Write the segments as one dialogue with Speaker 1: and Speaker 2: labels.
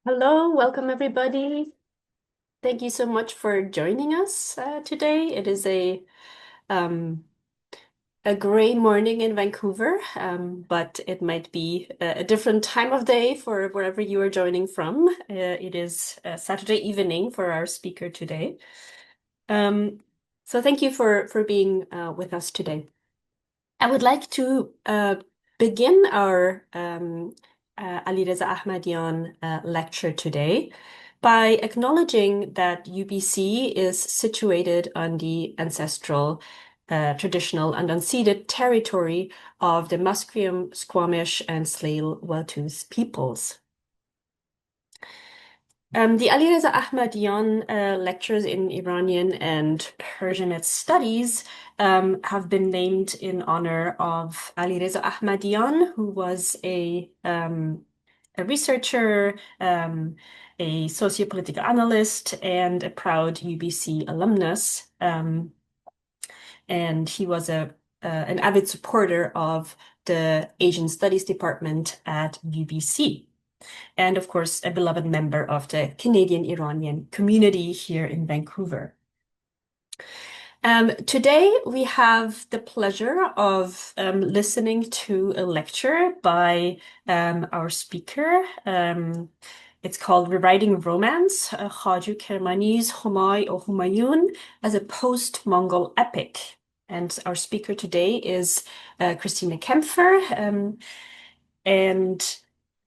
Speaker 1: Hello, welcome everybody. Thank you so much for joining us today. It is um, a gray morning in Vancouver, but it might be a different time of day for wherever you are joining from. It is Saturday evening for our speaker today. Um, so thank you for being with us today. I would like to begin our Alireza Ahmadian lecture today by acknowledging that UBC is situated on the ancestral, traditional, and unceded territory of the Musqueam, Squamish, and Tsleil-Waututh peoples. The Alireza Ahmadian lectures in Iranian and Persianate studies have been named in honor of Alireza Ahmadian, who was a researcher, a sociopolitical analyst, and a proud UBC alumnus. And he was an avid supporter of the Asian Studies Department at UBC and of course, a beloved member of the Canadian-Iranian community here in Vancouver. Today, we have the pleasure of listening to a lecture by our speaker. It's called Rewriting Romance, Khvājū Kirmānī's Humāy-u Humāyūn as a Post-Mongol Epic. And our speaker today is Christina Kämpfer. And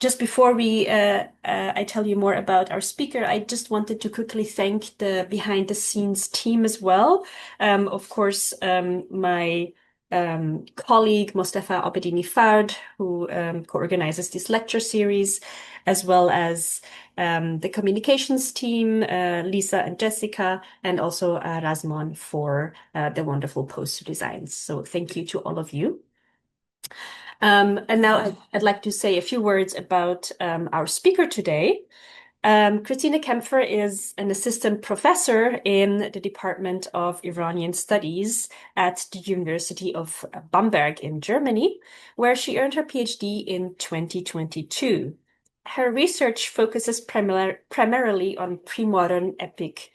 Speaker 1: just before I tell you more about our speaker, I just wanted to quickly thank the behind the scenes team as well. Of course, my colleague Mostafa Abedini Fard, who co-organizes this lecture series, as well as the communications team, Lisa and Jessica, and also Razman for the wonderful poster designs. So thank you to all of you. And now I'd like to say a few words about our speaker today. Christina Kämpfer is an assistant professor in the Department of Iranian Studies at the University of Bamberg in Germany, where she earned her PhD in 2022. Her research focuses primarily on pre-modern epic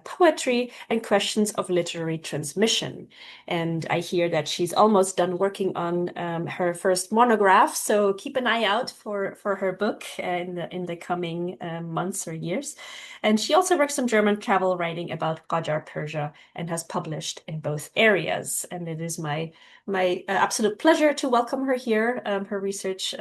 Speaker 1: poetry and questions of literary transmission. And I hear that she's almost done working on her first monograph, so keep an eye out for her book in the coming months or years. And she also works on German travel writing about Qajar Persia and has published in both areas. And it is my absolute pleasure to welcome her here. Her research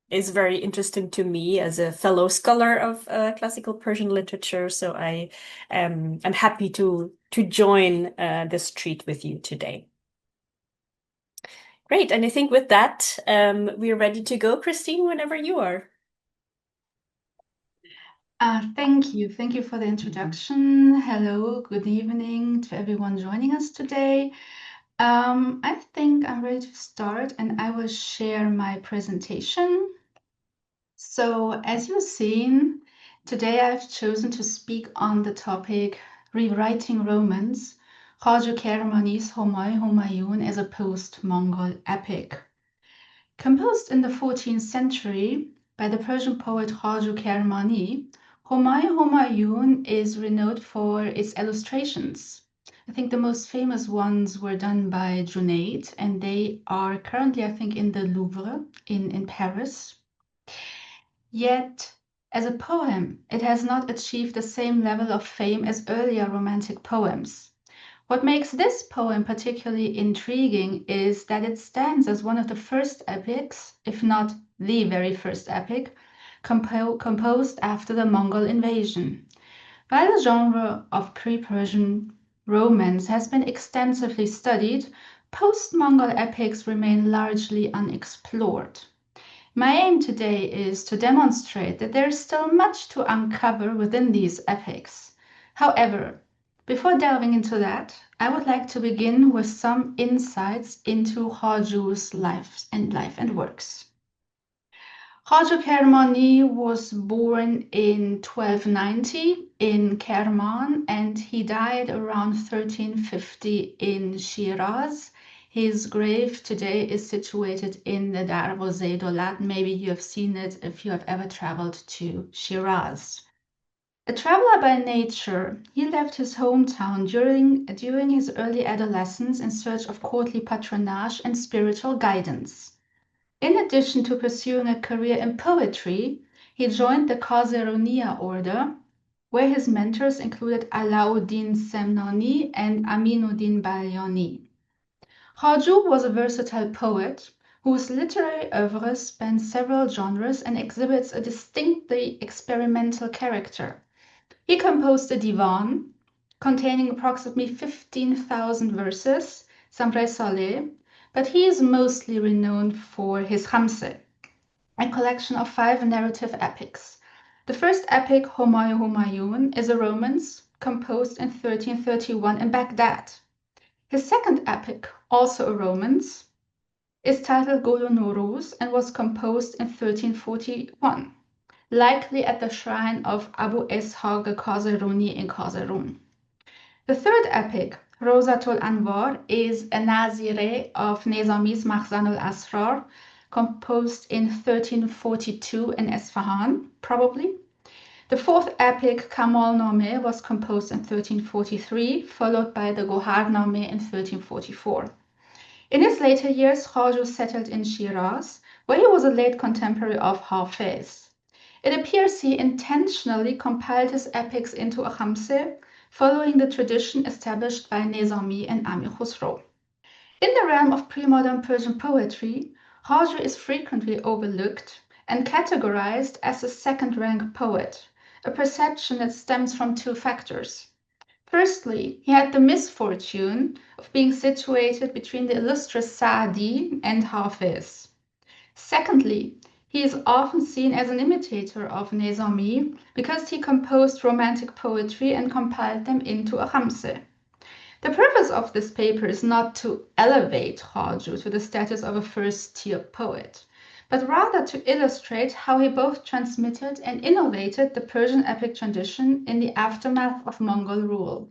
Speaker 1: is very interesting to me as a fellow scholar of classical Persian literature. So I'm happy to join this treat with you today. Great, and I think with that, we're ready to go, Christine, whenever you are.
Speaker 2: Thank you. Thank you for the introduction. Hello, good evening to everyone joining us today. I think I'm ready to start and I will share my presentation. So as you've seen, today I've chosen to speak on the topic Rewriting Romance, Khvājū Kirmānī's Humāy-u Humāyūn as a post-Mongol epic. Composed in the 14th century by the Persian poet Khvājū Kirmānī, Humāy-u Humāyūn is renowned for its illustrations. I think the most famous ones were done by Junaid, and they are currently, I think, in the Louvre in Paris. Yet, as a poem, it has not achieved the same level of fame as earlier romantic poems. What makes this poem particularly intriguing is that it stands as one of the first epics, if not the very first epic, composed after the Mongol invasion. While the genre of pre-Persian romance has been extensively studied, post-Mongol epics remain largely unexplored. My aim today is to demonstrate that there is still much to uncover within these epics. However, before delving into that, I would like to begin with some insights into Khvājū's life and works. Khvājū Kirmānī was born in 1290 in Kerman and he died around 1350 in Shiraz. His grave today is situated in the Darvoze Dolat. Maybe you have seen it if you have ever traveled to Shiraz. A traveler by nature, he left his hometown during his early adolescence in search of courtly patronage and spiritual guidance. In addition to pursuing a career in poetry, he joined the Khvājū order, where his mentors included Alauddin Semnoni and Aminuddin Balyoni. Khvājū was a versatile poet whose literary oeuvre spans several genres and exhibits a distinctly experimental character. He composed a divan containing approximately 15,000 verses, Samray Saleh, but he is mostly renowned for his Khamseh, a collection of 5 narrative epics. The first epic, Humāy-u Humāyūn, is a romance composed in 1331 in Baghdad. His second epic, also a romance, is titled Gulu Nuruz and was composed in 1341, likely at the shrine of Abu Ishaq Khazaruni in Khazarun. The third epic, Rozatul Anwar, is a nazireh of Niẓāmī's Makhzan al-Asrar, composed in 1342 in Isfahan, probably. The fourth epic, Kamal Nameh, was composed in 1343, followed by the Gohar Nameh in 1344. In his later years, Khvājū settled in Shiraz, where he was a late contemporary of Hafiz. It appears he intentionally compiled his epics into a Khamseh, following the tradition established by Niẓāmī and Amir Khusro. In the realm of pre-modern Persian poetry, Khvājū is frequently overlooked and categorized as a second-rank poet, a perception that stems from 2 factors. Firstly, he had the misfortune of being situated between the illustrious Sa'di and Hafiz. Secondly, he is often seen as an imitator of Niẓāmī because he composed romantic poetry and compiled them into a Khamseh. The purpose of this paper is not to elevate Khvājū to the status of a first-tier poet, but rather to illustrate how he both transmitted and innovated the Persian epic tradition in the aftermath of Mongol rule.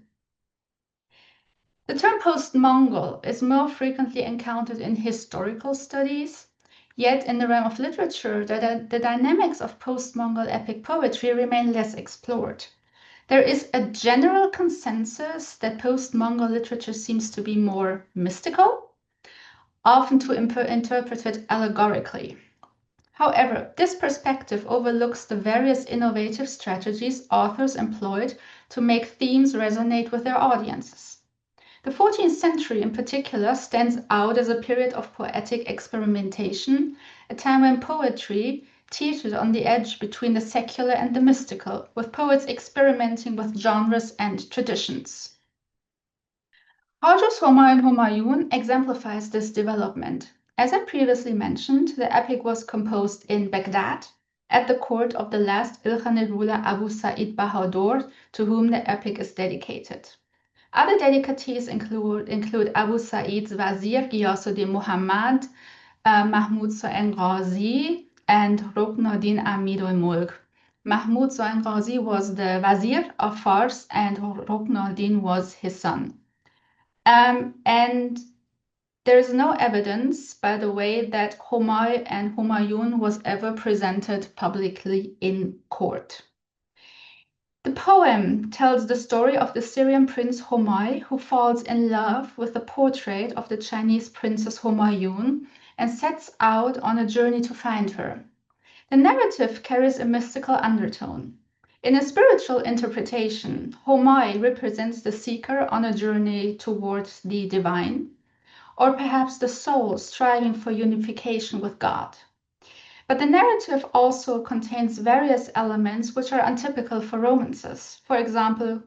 Speaker 2: The term post-Mongol is more frequently encountered in historical studies, yet in the realm of literature, the dynamics of post-Mongol epic poetry remain less explored. There is a general consensus that post-Mongol literature seems to be more mystical, often to interpret it allegorically. However, this perspective overlooks the various innovative strategies authors employed to make themes resonate with their audiences. The 14th century in particular stands out as a period of poetic experimentation, a time when poetry teetered on the edge between the secular and the mystical, with poets experimenting with genres and traditions. Khvājū's Humāy-u Humāyūn exemplifies this development. As I previously mentioned, the epic was composed in Baghdad at the court of the last Ilkhanid ruler Abu Sa'id Bahadur, to whom the epic is dedicated. Other dedicatees include Abu Sa'id's Wazir Ghiyasuddin Muhammad, Mahmud So'en Ghazi, and Ruknuddin Amirul Mulk. Mahmud So'en Ghazi was the Wazir of Fars and Ruknuddin was his son. And there is no evidence, by the way, that Humāy and Humāyūn was ever presented publicly in court. The poem tells the story of the Syrian prince Humāy, who falls in love with the portrait of the Chinese princess Humāyūn and sets out on a journey to find her. The narrative carries a mystical undertone. In a spiritual interpretation, Humāy represents the seeker on a journey towards the divine, or perhaps the soul striving for unification with God. But the narrative also contains various elements which are untypical for romances, for example,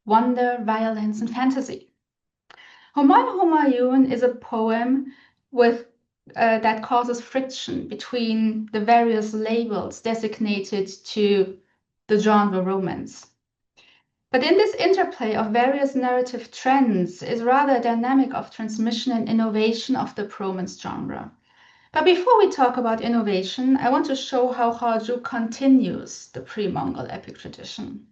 Speaker 2: wonder, violence, and fantasy. Humāy-u Humāyūn is a poem that causes friction between the various labels designated to the genre romance. But in this interplay of various narrative trends is rather a dynamic of transmission and innovation of the romance genre. But before we talk about innovation, I want to show how Khvājū continues the pre-Mongol epic tradition.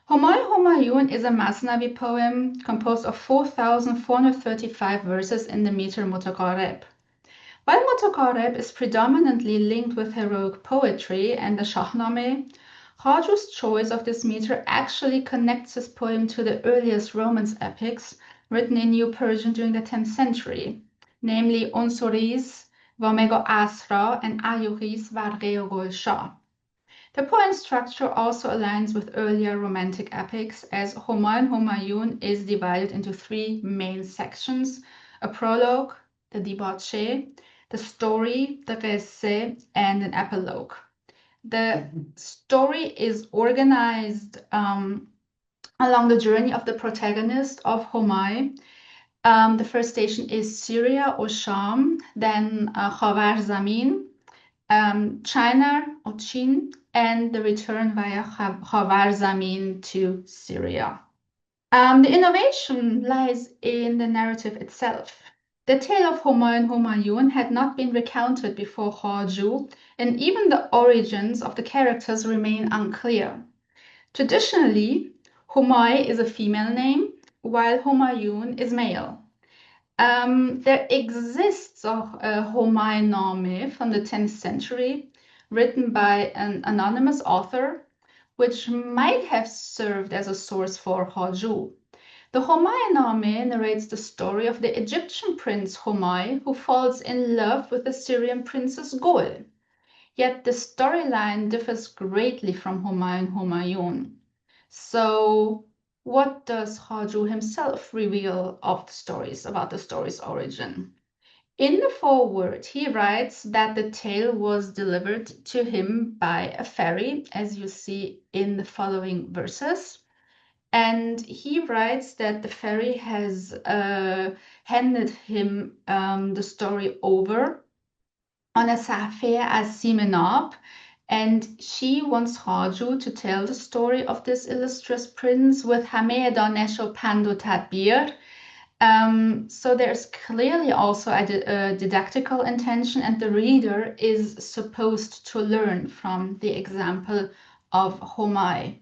Speaker 2: Humāy-u Humāyūn is a Masnavi poem composed of 4,435 verses in the meter mutaqarib. While mutaqarib is predominantly linked with heroic poetry and the Shahnameh, Khvājū's choice of this meter actually connects his poem to the earliest Romance epics written in New Persian during the 10th century, namely Unsuris, Vamego Asra, and Ayuris Vargeo Golsha. The poem structure also aligns with earlier Romantic epics, as Humāy-u Humāyūn is divided into three main sections: a prologue, the debauchee, the story, the qisseh, and an epilogue. The story is organized along the journey of the protagonist of Humāy. The first station is Syria or Sham, then Khvājū, China or Chin, and the return via Khvājū to Syria. The innovation lies in the narrative itself. The tale of Humāy-u Humāyūn had not been recounted before Khvājū, and even the origins of the characters remain unclear. Traditionally, Humāy is a female name, while Humāyūn is male. There exists a Humāy-nameh from the 10th century, written by an anonymous author, which might have served as a source for Khvājū. The Humāy-nameh narrates the story of the Egyptian prince Humāy, who falls in love with the Syrian princess Gul. Yet the storyline differs greatly from Humāy-u Humāyūn. So what does Khvājū himself reveal of the stories, about the story's origin? In the foreword, he writes that the tale was delivered to him by a fairy, as you see in the following verses. And he writes that the fairy has handed him the story over on a sapphire as Simenab, and she wants Khvājū to tell the story of this illustrious prince with Hameh Danesh Pando Tadbir. So there's clearly also a didactical intention, and the reader is supposed to learn from the example of Humāy.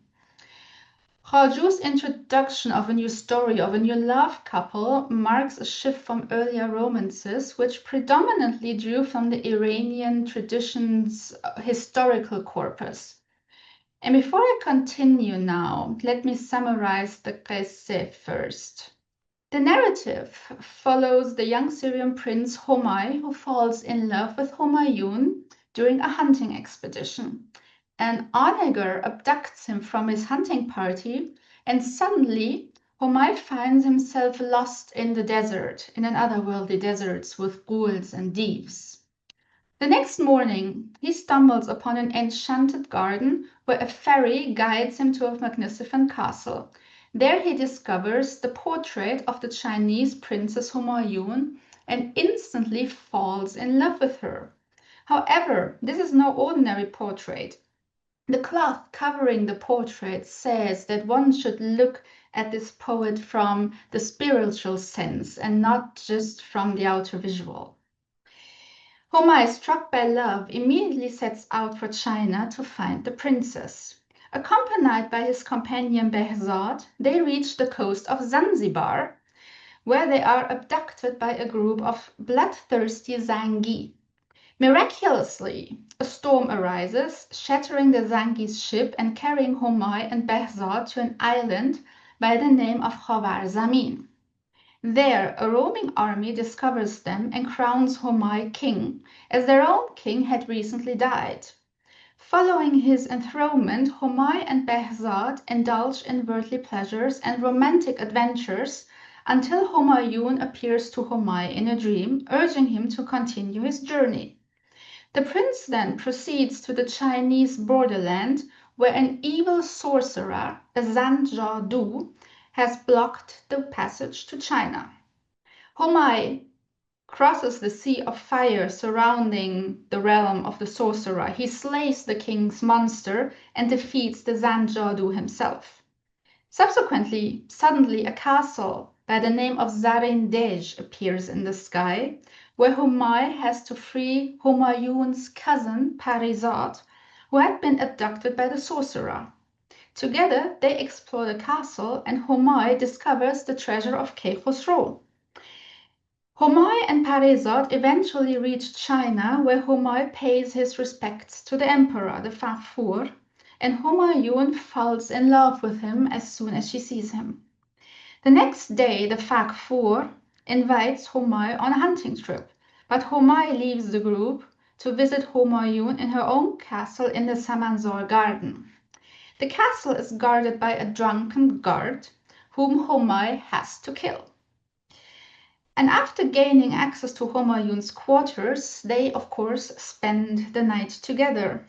Speaker 2: Khvājū's introduction of a new story of a new love couple marks a shift from earlier romances, which predominantly drew from the Iranian tradition's historical corpus. And before I continue now, let me summarize the qisseh first. The narrative follows the young Syrian prince Humāy, who falls in love with Humāyūn during a hunting expedition. An onager abducts him from his hunting party, and suddenly Humāy finds himself lost in the desert, in an otherworldly desert with ghouls and thieves. The next morning, he stumbles upon an enchanted garden where a fairy guides him to a magnificent castle. There he discovers the portrait of the Chinese princess Humāyūn and instantly falls in love with her. However, this is no ordinary portrait. The cloth covering the portrait says that one should look at this poet from the spiritual sense and not just from the outer visual. Humāy, struck by love, immediately sets out for China to find the princess. Accompanied by his companion Behzad, they reach the coast of Zanzibar, where they are abducted by a group of bloodthirsty Zangi. Miraculously, a storm arises, shattering the Zangi's ship and carrying Humāy and Behzad to an island by the name of Khvājū. There, a roaming army discovers them and crowns Humāy king, as their own king had recently died. Following his enthronement, Humāy and Behzad indulge in worldly pleasures and romantic adventures until Humāyūn appears to Humāy in a dream, urging him to continue his journey. The prince then proceeds to the Chinese borderland, where an evil sorcerer, a Zanjadu, has blocked the passage to China. Humāy crosses the sea of fire surrounding the realm of the sorcerer. He slays the king's monster and defeats the Zanjadu himself. Subsequently, suddenly a castle by the name of Zarindej appears in the sky, where Humāy has to free Humāyūn's cousin Parizad, who had been abducted by the sorcerer. Together, they explore the castle, and Humāy discovers the treasure of Khvājū. Humāy and Parizad eventually reach China, where Humāy pays his respects to the emperor, the Kāmpfer, and Humāyūn falls in love with him as soon as she sees him. The next day, the Kāmpfer invites Humāy on a hunting trip, but Humāy leaves the group to visit Humāyūn in her own castle in the Samanzor garden. The castle is guarded by a drunken guard, whom Humāy has to kill. And after gaining access to Humāyūn's quarters, they, of course, spend the night together.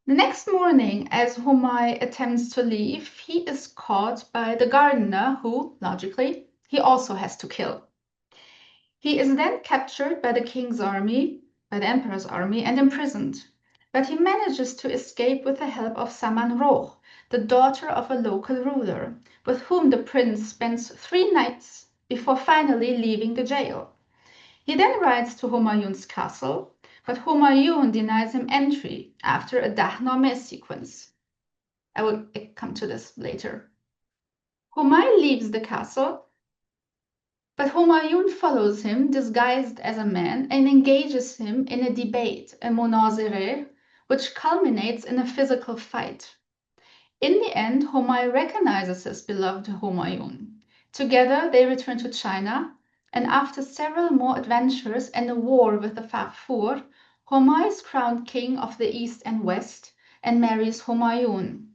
Speaker 2: The next morning, as Humāy attempts to leave, he is caught by the gardener who, logically, he also has to kill. He is then captured by the king's army, by the emperor's army, and imprisoned. But he manages to escape with the help of Samanroh, the daughter of a local ruler, with whom the prince spends 3 nights before finally leaving the jail. He then rides to Humāyūn's castle, but Humāyūn denies him entry after a Dahnameh sequence. I will come to this later. Humāy leaves the castle, but Humāyūn follows him disguised as a man and engages him in a debate, a munazireh, which culminates in a physical fight. In the end, Humāy recognizes his beloved Humāyūn. Together, they return to China, and after several more adventures and a war with the Kāmpfer, Humāy is crowned king of the East and West and marries Humāyūn.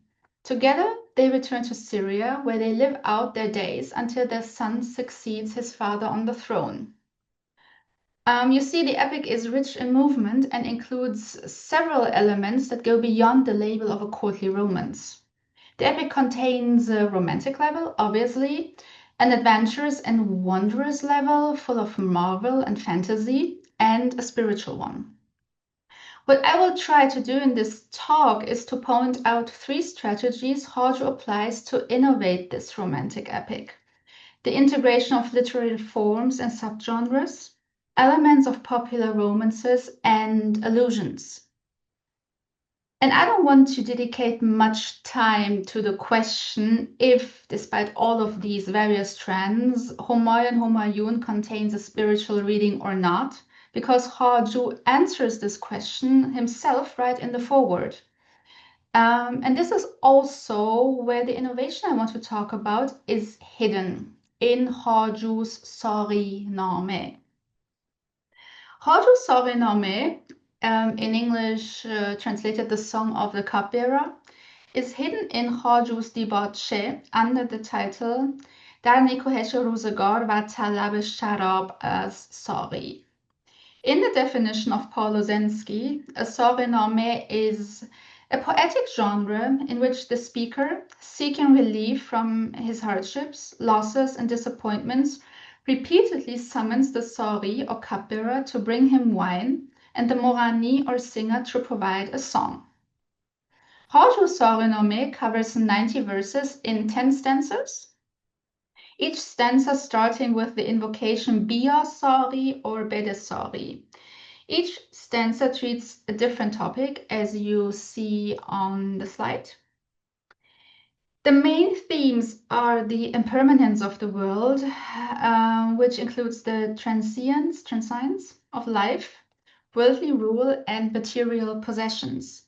Speaker 2: Together, they return to Syria, where they live out their days until their son succeeds his father on the throne. You see, the epic is rich in movement and includes several elements that go beyond the label of a courtly romance. The epic contains a romantic level, obviously, an adventurous and wondrous level full of marvel and fantasy, and a spiritual one. What I will try to do in this talk is to point out 3 strategies Khvājū applies to innovate this romantic epic: the integration of literary forms and subgenres, elements of popular romances, and allusions. And I don't want to dedicate much time to the question if, despite all of these various trends, Humāy and Humāyūn contains a spiritual reading or not, because Khvājū answers this question himself right in the foreword. And this is also where the innovation I want to talk about is hidden in Khvājū's Sāri-nameh. Khvājū's Sāri-nameh, in English translated the Song of the Cupbearer, is hidden in Khvājū's Dibātche under the title Dar Nikohesh Ruzagar va Talab Sharab as Sāri. In the definition of Paul Lozensky, a Sāri-nameh is a poetic genre in which the speaker, seeking relief from his hardships, losses, and disappointments, repeatedly summons the Sāri or cupbearer to bring him wine, and the Morani or singer to provide a song. Khvājū's Sāri-nameh covers 90 verses in 10 stanzas, each stanza starting with the invocation Bia Sāri or Bede Sāri. Each stanza treats a different topic, as you see on the slide. The main themes are the impermanence of the world, which includes the transience of life, worldly rule, and material possessions.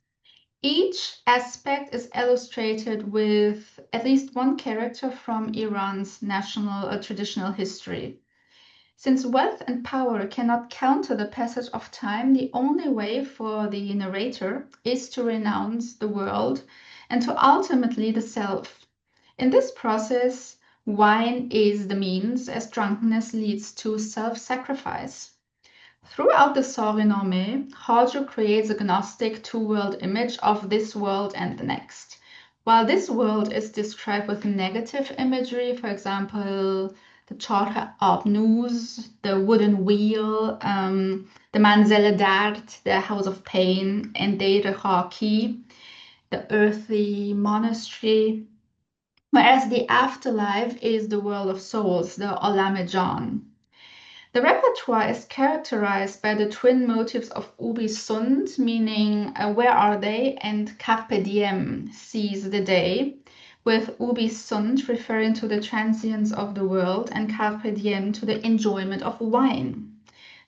Speaker 2: Each aspect is illustrated with at least one character from Iran's national or traditional history. Since wealth and power cannot counter the passage of time, the only way for the narrator is to renounce the world and to ultimately the self. In this process, wine is the means, as drunkenness leads to self-sacrifice. Throughout the Sāri-nameh, Khvājū creates a gnostic two-world image of this world and the next. While this world is described with negative imagery, for example, the Charkha Abnuz, the wooden wheel, the Manzil Dard, the house of pain, and Deir Khaki, the earthly monastery, whereas the afterlife is the world of souls, the Olam Jan. The repertoire is characterized by the twin motives of ubi sunt, meaning where are they, and carpe diem, seize the day, with ubi sunt referring to the transience of the world and carpe diem to the enjoyment of wine.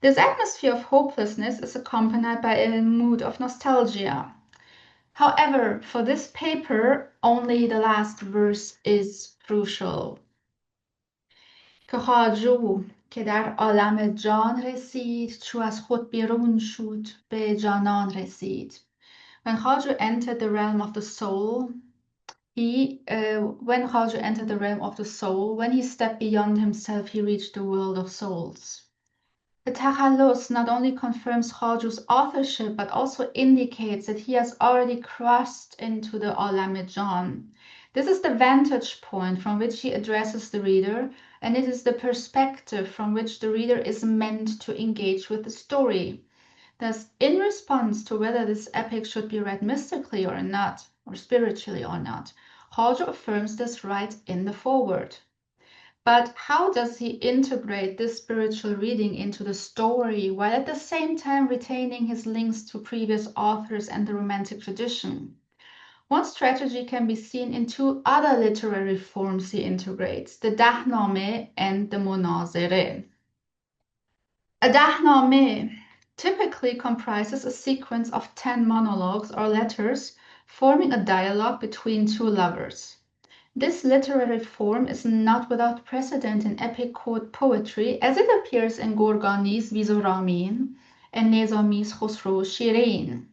Speaker 2: This atmosphere of hopelessness is accompanied by a mood of nostalgia. However, for this paper, only the last verse is crucial. Khvājū که در عالم جان رسید چو از خود بیرون شد به جانان رسید. When Khvājū entered the realm of the soul, when he stepped beyond himself, he reached the world of souls. The Takhallus not only confirms Khvājū's authorship, but also indicates that he has already crossed into the Alam-e-Jan. This is the vantage point from which he addresses the reader, and it is the perspective from which the reader is meant to engage with the story. Thus, in response to whether this epic should be read mystically or not, or spiritually or not, Khvājū affirms this right in the foreword. But how does he integrate this spiritual reading into the story while at the same time retaining his links to previous authors and the Romantic tradition? One strategy can be seen in two other literary forms he integrates, the Dahnameh and the Munazireh. A Dahnameh typically comprises a sequence of 10 monologues or letters forming a dialogue between two lovers. This literary form is not without precedent in epic court poetry, as it appears in Gurgānī's Vizuramin and Niẓāmī's Khusro Shirin.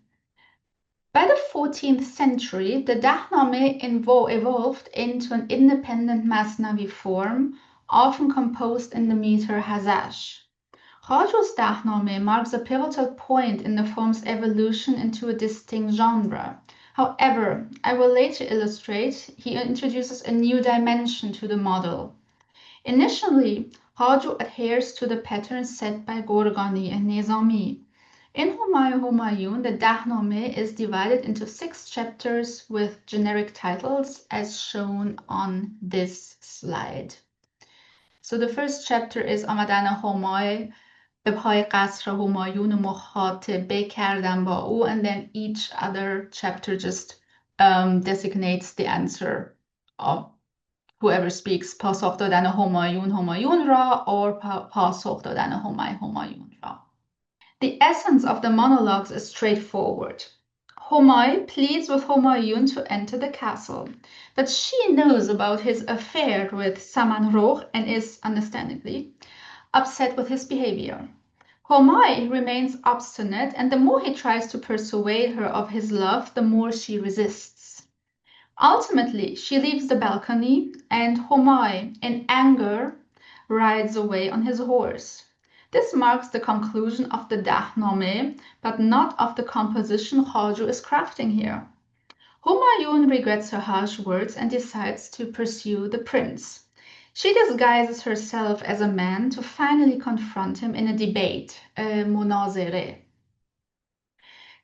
Speaker 2: By the 14th century, the Dahnameh evolved into an independent Masnavi form, often composed in the meter Hazash. Khvājū's Dahnameh marks a pivotal point in the form's evolution into a distinct genre. However, I will later illustrate, he introduces a new dimension to the model. Initially, Khvājū adheres to the pattern set by Gurgānī and Niẓāmī. In Humāy-u Humāyūn, the Dahnameh is divided into 6 chapters with generic titles as shown on this slide. So the first chapter is آمدن همای به پای قصر همایون و مخاطبه کردن با او, and then each other chapter just designates the answer of whoever speaks پاسخ دادن همایون را or پاسخ دادن همای همایون را. The essence of the monologues is straightforward. Humāy pleads with Humāyūn to enter the castle, but she knows about his affair with Samanrokh and is, understandably, upset with his behavior. Humāy remains obstinate, and the more he tries to persuade her of his love, the more she resists. Ultimately, she leaves the balcony, and Humāy, in anger, rides away on his horse. This marks the conclusion of the Dahnameh, but not of the composition Khvājū is crafting here. Humāyūn regrets her harsh words and decides to pursue the prince. She disguises herself as a man to finally confront him in a debate, a munazireh.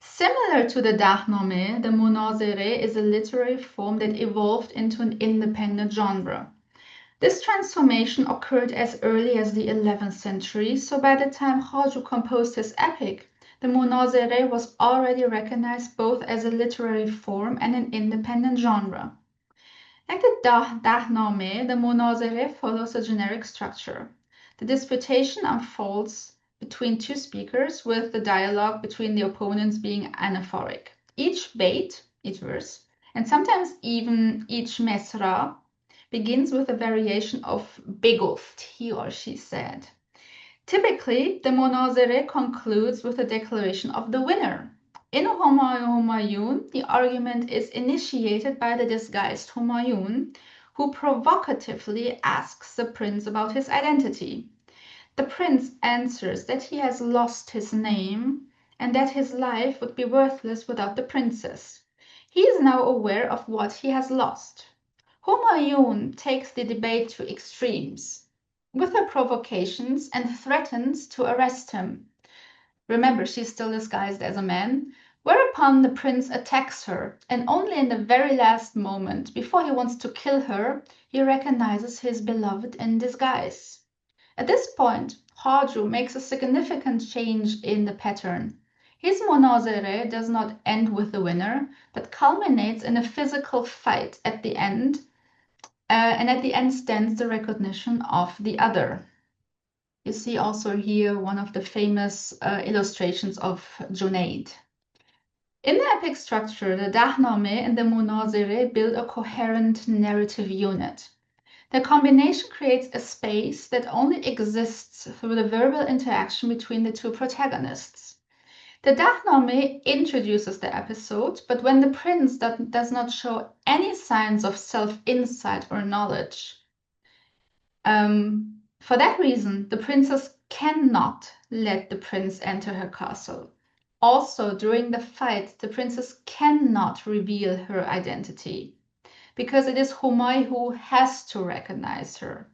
Speaker 2: Similar to the Dahnameh, the munazireh is a literary form that evolved into an independent genre. This transformation occurred as early as the 11th century, so by the time Khvājū composed his epic, the munazireh was already recognized both as a literary form and an independent genre. Like the Dahnameh, the munazireh follows a generic structure. The disputation unfolds between two speakers, with the dialogue between the opponents being anaphoric. Each bait, each verse, and sometimes even each mesra, begins with a variation of beguft, he or she said. Typically, the munazireh concludes with a declaration of the winner. In Humāy-u Humāyūn, the argument is initiated by the disguised Humāyūn, who provocatively asks the prince about his identity. The prince answers that he has lost his name and that his life would be worthless without the princess. He is now aware of what he has lost. Humāyūn takes the debate to extremes with her provocations and threatens to arrest him. Remember, she's still disguised as a man, whereupon the prince attacks her, and only in the very last moment, before he wants to kill her, he recognizes his beloved in disguise. At this point, Khvājū makes a significant change in the pattern. His munāzarah does not end with the winner, but culminates in a physical fight at the end, and at the end stands the recognition of the other. You see also here one of the famous illustrations of Junaid. In the epic structure, the Dahnameh and the munāzarah build a coherent narrative unit. The combination creates a space that only exists through the verbal interaction between the two protagonists. The Dahnameh introduces the episode, but when the prince does not show any signs of self-insight or knowledge, for that reason, the princess cannot let the prince enter her castle. Also, during the fight, the princess cannot reveal her identity, because it is Humāy who has to recognize her.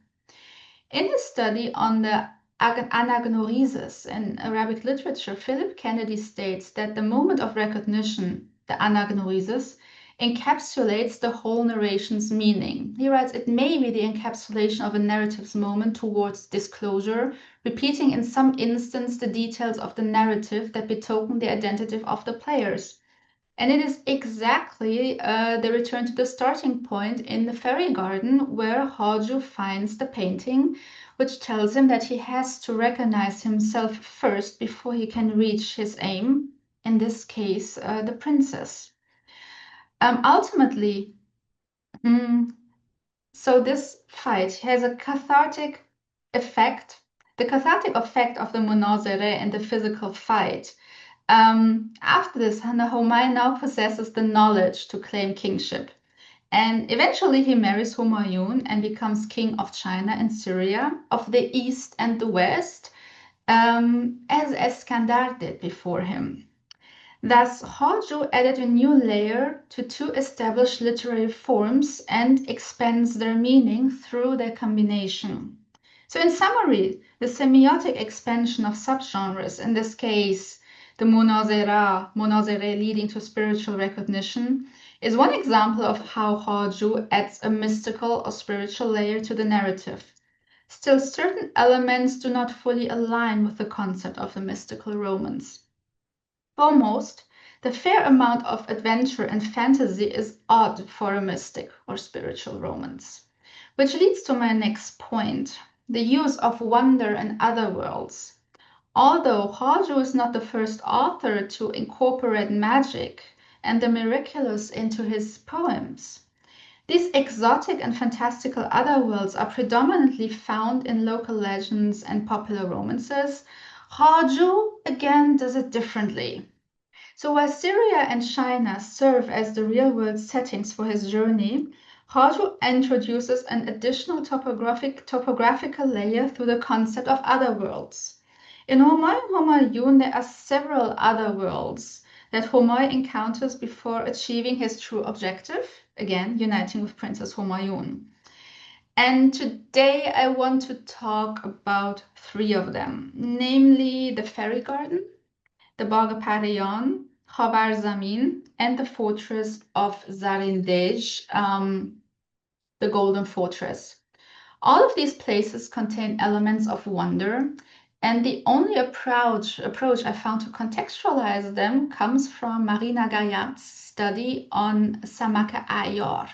Speaker 2: In his study on the anagnorisis in Arabic literature, Philip Kennedy states that the moment of recognition, the anagnorisis, encapsulates the whole narration's meaning. He writes, it may be the encapsulation of a narrative's moment towards disclosure, repeating in some instance the details of the narrative that betoken the identity of the players. And it is exactly the return to the starting point in the fairy garden where Khvājū finds the painting, which tells him that he has to recognize himself first before he can reach his aim, in this case, the princess. Ultimately, so this fight has a cathartic effect, the cathartic effect of the munāzarah and the physical fight. After this, Humāy now possesses the knowledge to claim kingship. And eventually he marries Humāyūn and becomes king of China and Syria, of the East and the West, as Iskandar did before him. Thus, Khvājū added a new layer to two established literary forms and expands their meaning through their combination. So in summary, the semiotic expansion of subgenres, in this case, the munāzarah leading to spiritual recognition, is one example of how Khvājū adds a mystical or spiritual layer to the narrative. Still, certain elements do not fully align with the concept of the mystical romance. Foremost, the fair amount of adventure and fantasy is odd for a mystic or spiritual romance. Which leads to my next point, the use of wonder and other worlds. Although Khvājū is not the first author to incorporate magic and the miraculous into his poems, these exotic and fantastical other worlds are predominantly found in local legends and popular romances. Khvājū again does it differently. So while Syria and China serve as the real-world settings for his journey, Khvājū introduces an additional topographical layer through the concept of other worlds. In Humāy-u Humāyūn, there are several other worlds that Humāy encounters before achieving his true objective, again, uniting with Princess Humāyūn. And today I want to talk about three of them, namely the fairy garden, the Bagh Pariyan, Khvājū, and the fortress of Zarindej, the Golden Fortress. All of these places contain elements of wonder, and the only approach I found to contextualize them comes from Marina Gaillard's study on Samaka Ayor.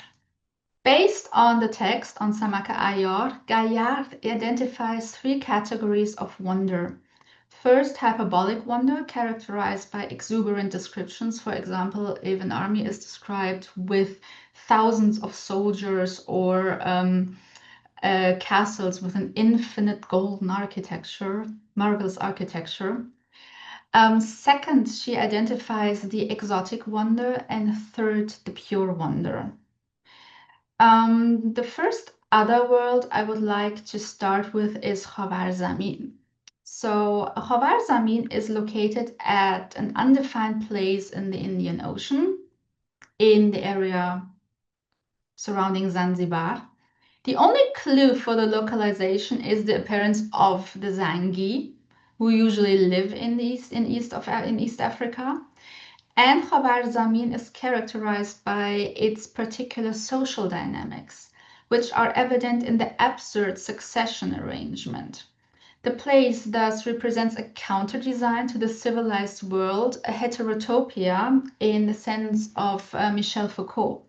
Speaker 2: Based on the text on Samaka Ayor, Gaillard identifies three categories of wonder. First, hyperbolic wonder, characterized by exuberant descriptions. For example, if an army is described with thousands of soldiers or castles with an infinite golden architecture, marvelous architecture. Second, she identifies the exotic wonder, and third, the pure wonder. The first other world I would like to start with is Khvājū. So Khvājū is located at an undefined place in the Indian Ocean, in the area surrounding Zanzibar. The only clue for the localization is the appearance of the Zangi, who usually live in East Africa. And Khvājū is characterized by its particular social dynamics, which are evident in the absurd succession arrangement. The place thus represents a counter-design to the civilized world, a heterotopia in the sense of Michel Foucault.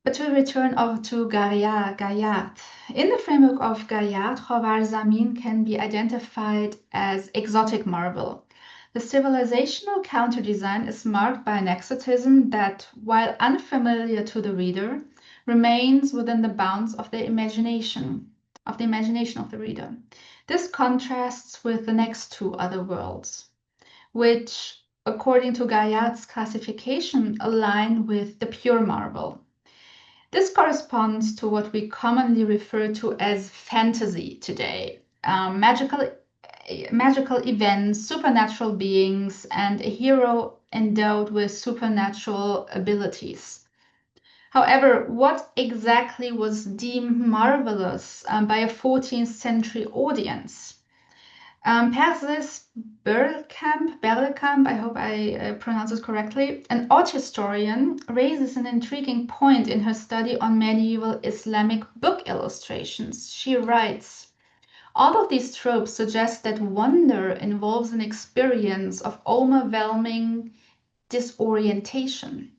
Speaker 2: But to return to Gaillard. In the framework of Gaillard, Khvājū can be identified as exotic marvel. The civilizational counter-design is marked by an exotism that, while unfamiliar to the reader, remains within the bounds of the imagination of the reader. This contrasts with the next two other worlds, which, according to Gaillard's classification, align with the pure marvel. This corresponds to what we commonly refer to as fantasy today, magical events, supernatural beings, and a hero endowed with supernatural abilities. However, what exactly was deemed marvelous by a 14th century audience? Persis Berlekamp, I hope I pronounce it correctly, an art historian, raises an intriguing point in her study on medieval Islamic book illustrations. She writes, all of these tropes suggest that wonder involves an experience of overwhelming disorientation.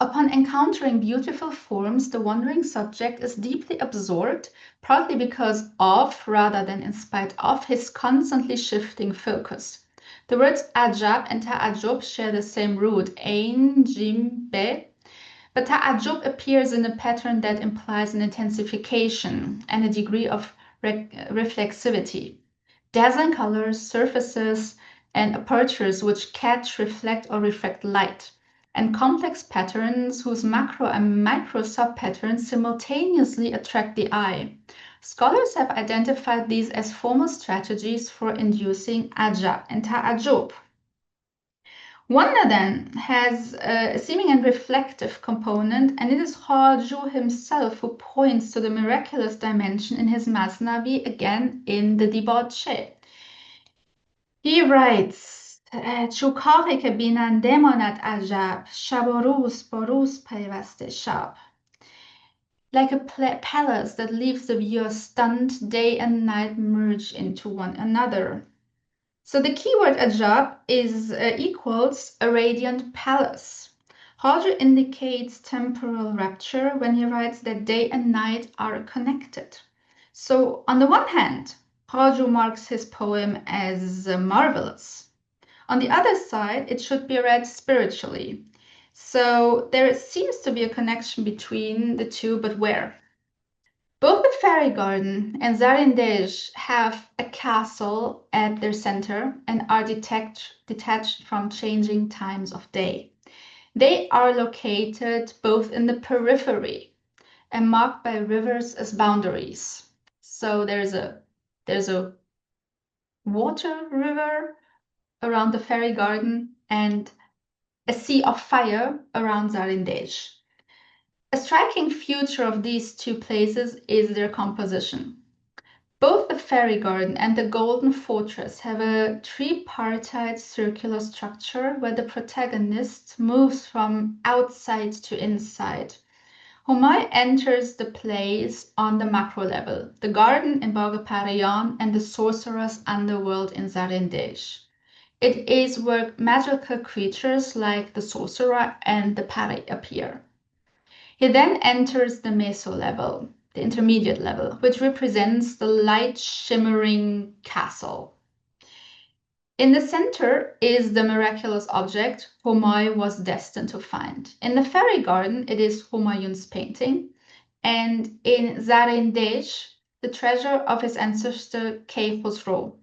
Speaker 2: Upon encountering beautiful forms, the wandering subject is deeply absorbed, partly because of, rather than in spite of, his constantly shifting focus. The words ajab and ta'ajub share the same root, ain, jim, be, but ta'ajub appears in a pattern that implies an intensification and a degree of reflexivity. Dazzling colors, surfaces, and apertures which catch, reflect, or refract light, and complex patterns whose macro and micro sub-patterns simultaneously attract the eye. Scholars have identified these as formal strategies for inducing ajab and ta'ajub. Wonder then has a seeming and reflective component, and it is Khvājū himself who points to the miraculous dimension in his Masnavi, again in the debauchee. He writes, چوکاقی که بیننده ماند عجب شب و روز با روز پیوسته شب. Like a palace that leaves the viewer stunned, day and night merge into one another. So the keyword ajab is equals a radiant palace. Khvājū indicates temporal rapture when he writes that day and night are connected. So on the one hand, Khvājū marks his poem as marvelous. On the other side, it should be read spiritually. So there seems to be a connection between the two, but where? Both the fairy garden and Zarindej have a castle at their center and are detached from changing times of day. They are located both in the periphery and marked by rivers as boundaries. So there's a water river around the fairy garden and a sea of fire around Zarindej. A striking feature of these two places is their composition. Both the fairy garden and the golden fortress have a tripartite circular structure where the protagonist moves from outside to inside. Humāy enters the place on the macro level, the garden in Baghdad and the sorcerer's underworld in Zarindej. It is where magical creatures like the sorcerer and the pari appear. He then enters the meso level, the intermediate level, which represents the light shimmering castle. In the center is the miraculous object Humāy was destined to find. In the fairy garden, it is Humayun's painting, and in Zarindej, the treasure of his ancestor Khvājū.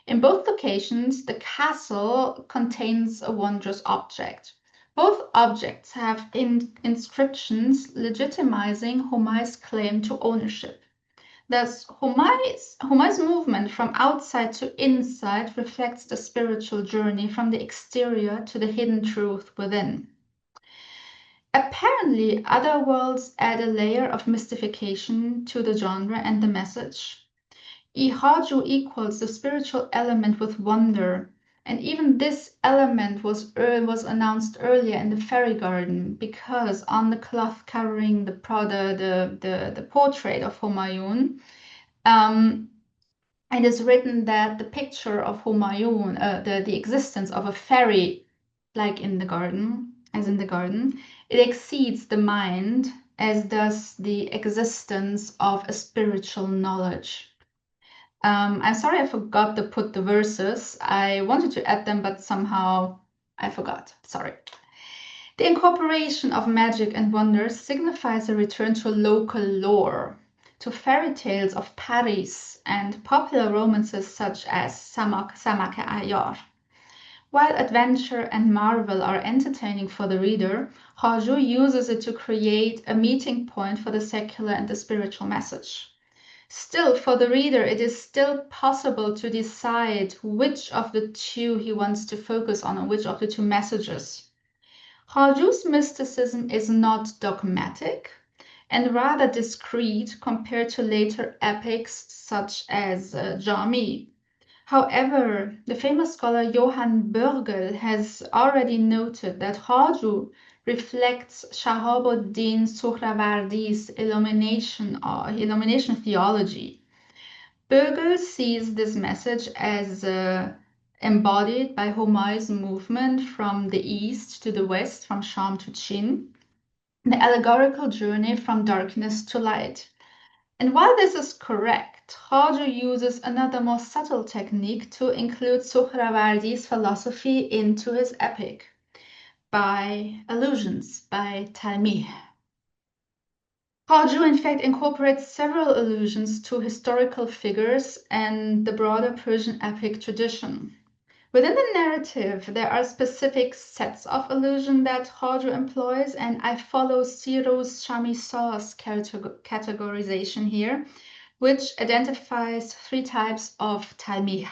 Speaker 2: In both locations, the castle contains a wondrous object. Both objects have inscriptions legitimizing Humay's claim to ownership. Thus, Humay's movement from outside to inside reflects the spiritual journey from the exterior to the hidden truth within. Apparently, other worlds add a layer of mystification to the genre and the message. Khvājū equals the spiritual element with wonder, and even this element was announced earlier in the fairy garden, because on the cloth covering the portrait of Humāyūn, it is written that the picture of Humāyūn, the existence of a fairy, like in the garden, as in the garden, it exceeds the mind, as does the existence of a spiritual knowledge. I'm sorry I forgot to put the verses. I wanted to add them, but somehow I forgot. Sorry. The incorporation of magic and wonders signifies a return to local lore, to fairy tales of Paris and popular romances such as Samak Ayar. While adventure and marvel are entertaining for the reader, Khvājū uses it to create a meeting point for the secular and the spiritual message. Still, for the reader, it is still possible to decide which of the two he wants to focus on and which of the two messages. Khvājū's mysticism is not dogmatic and rather discreet compared to later epics such as Niẓāmī. However, the famous scholar Johann Bürgel has already noted that Khvājū reflects Shahabuddin Suhrawardi's illumination theology. Bürgel sees this message as embodied by Humay's movement from the east to the west, from Sham to Chin, the allegorical journey from darkness to light. And while this is correct, Khvājū uses another more subtle technique to include Suhrawardi's philosophy into his epic by allusions, by talmih. Khvājū in fact incorporates several allusions to historical figures and the broader Persian epic tradition. Within the narrative, there are specific sets of allusion that Khvājū employs, and I follow Siro's Shamisaw's categorization here, which identifies three types of talmih.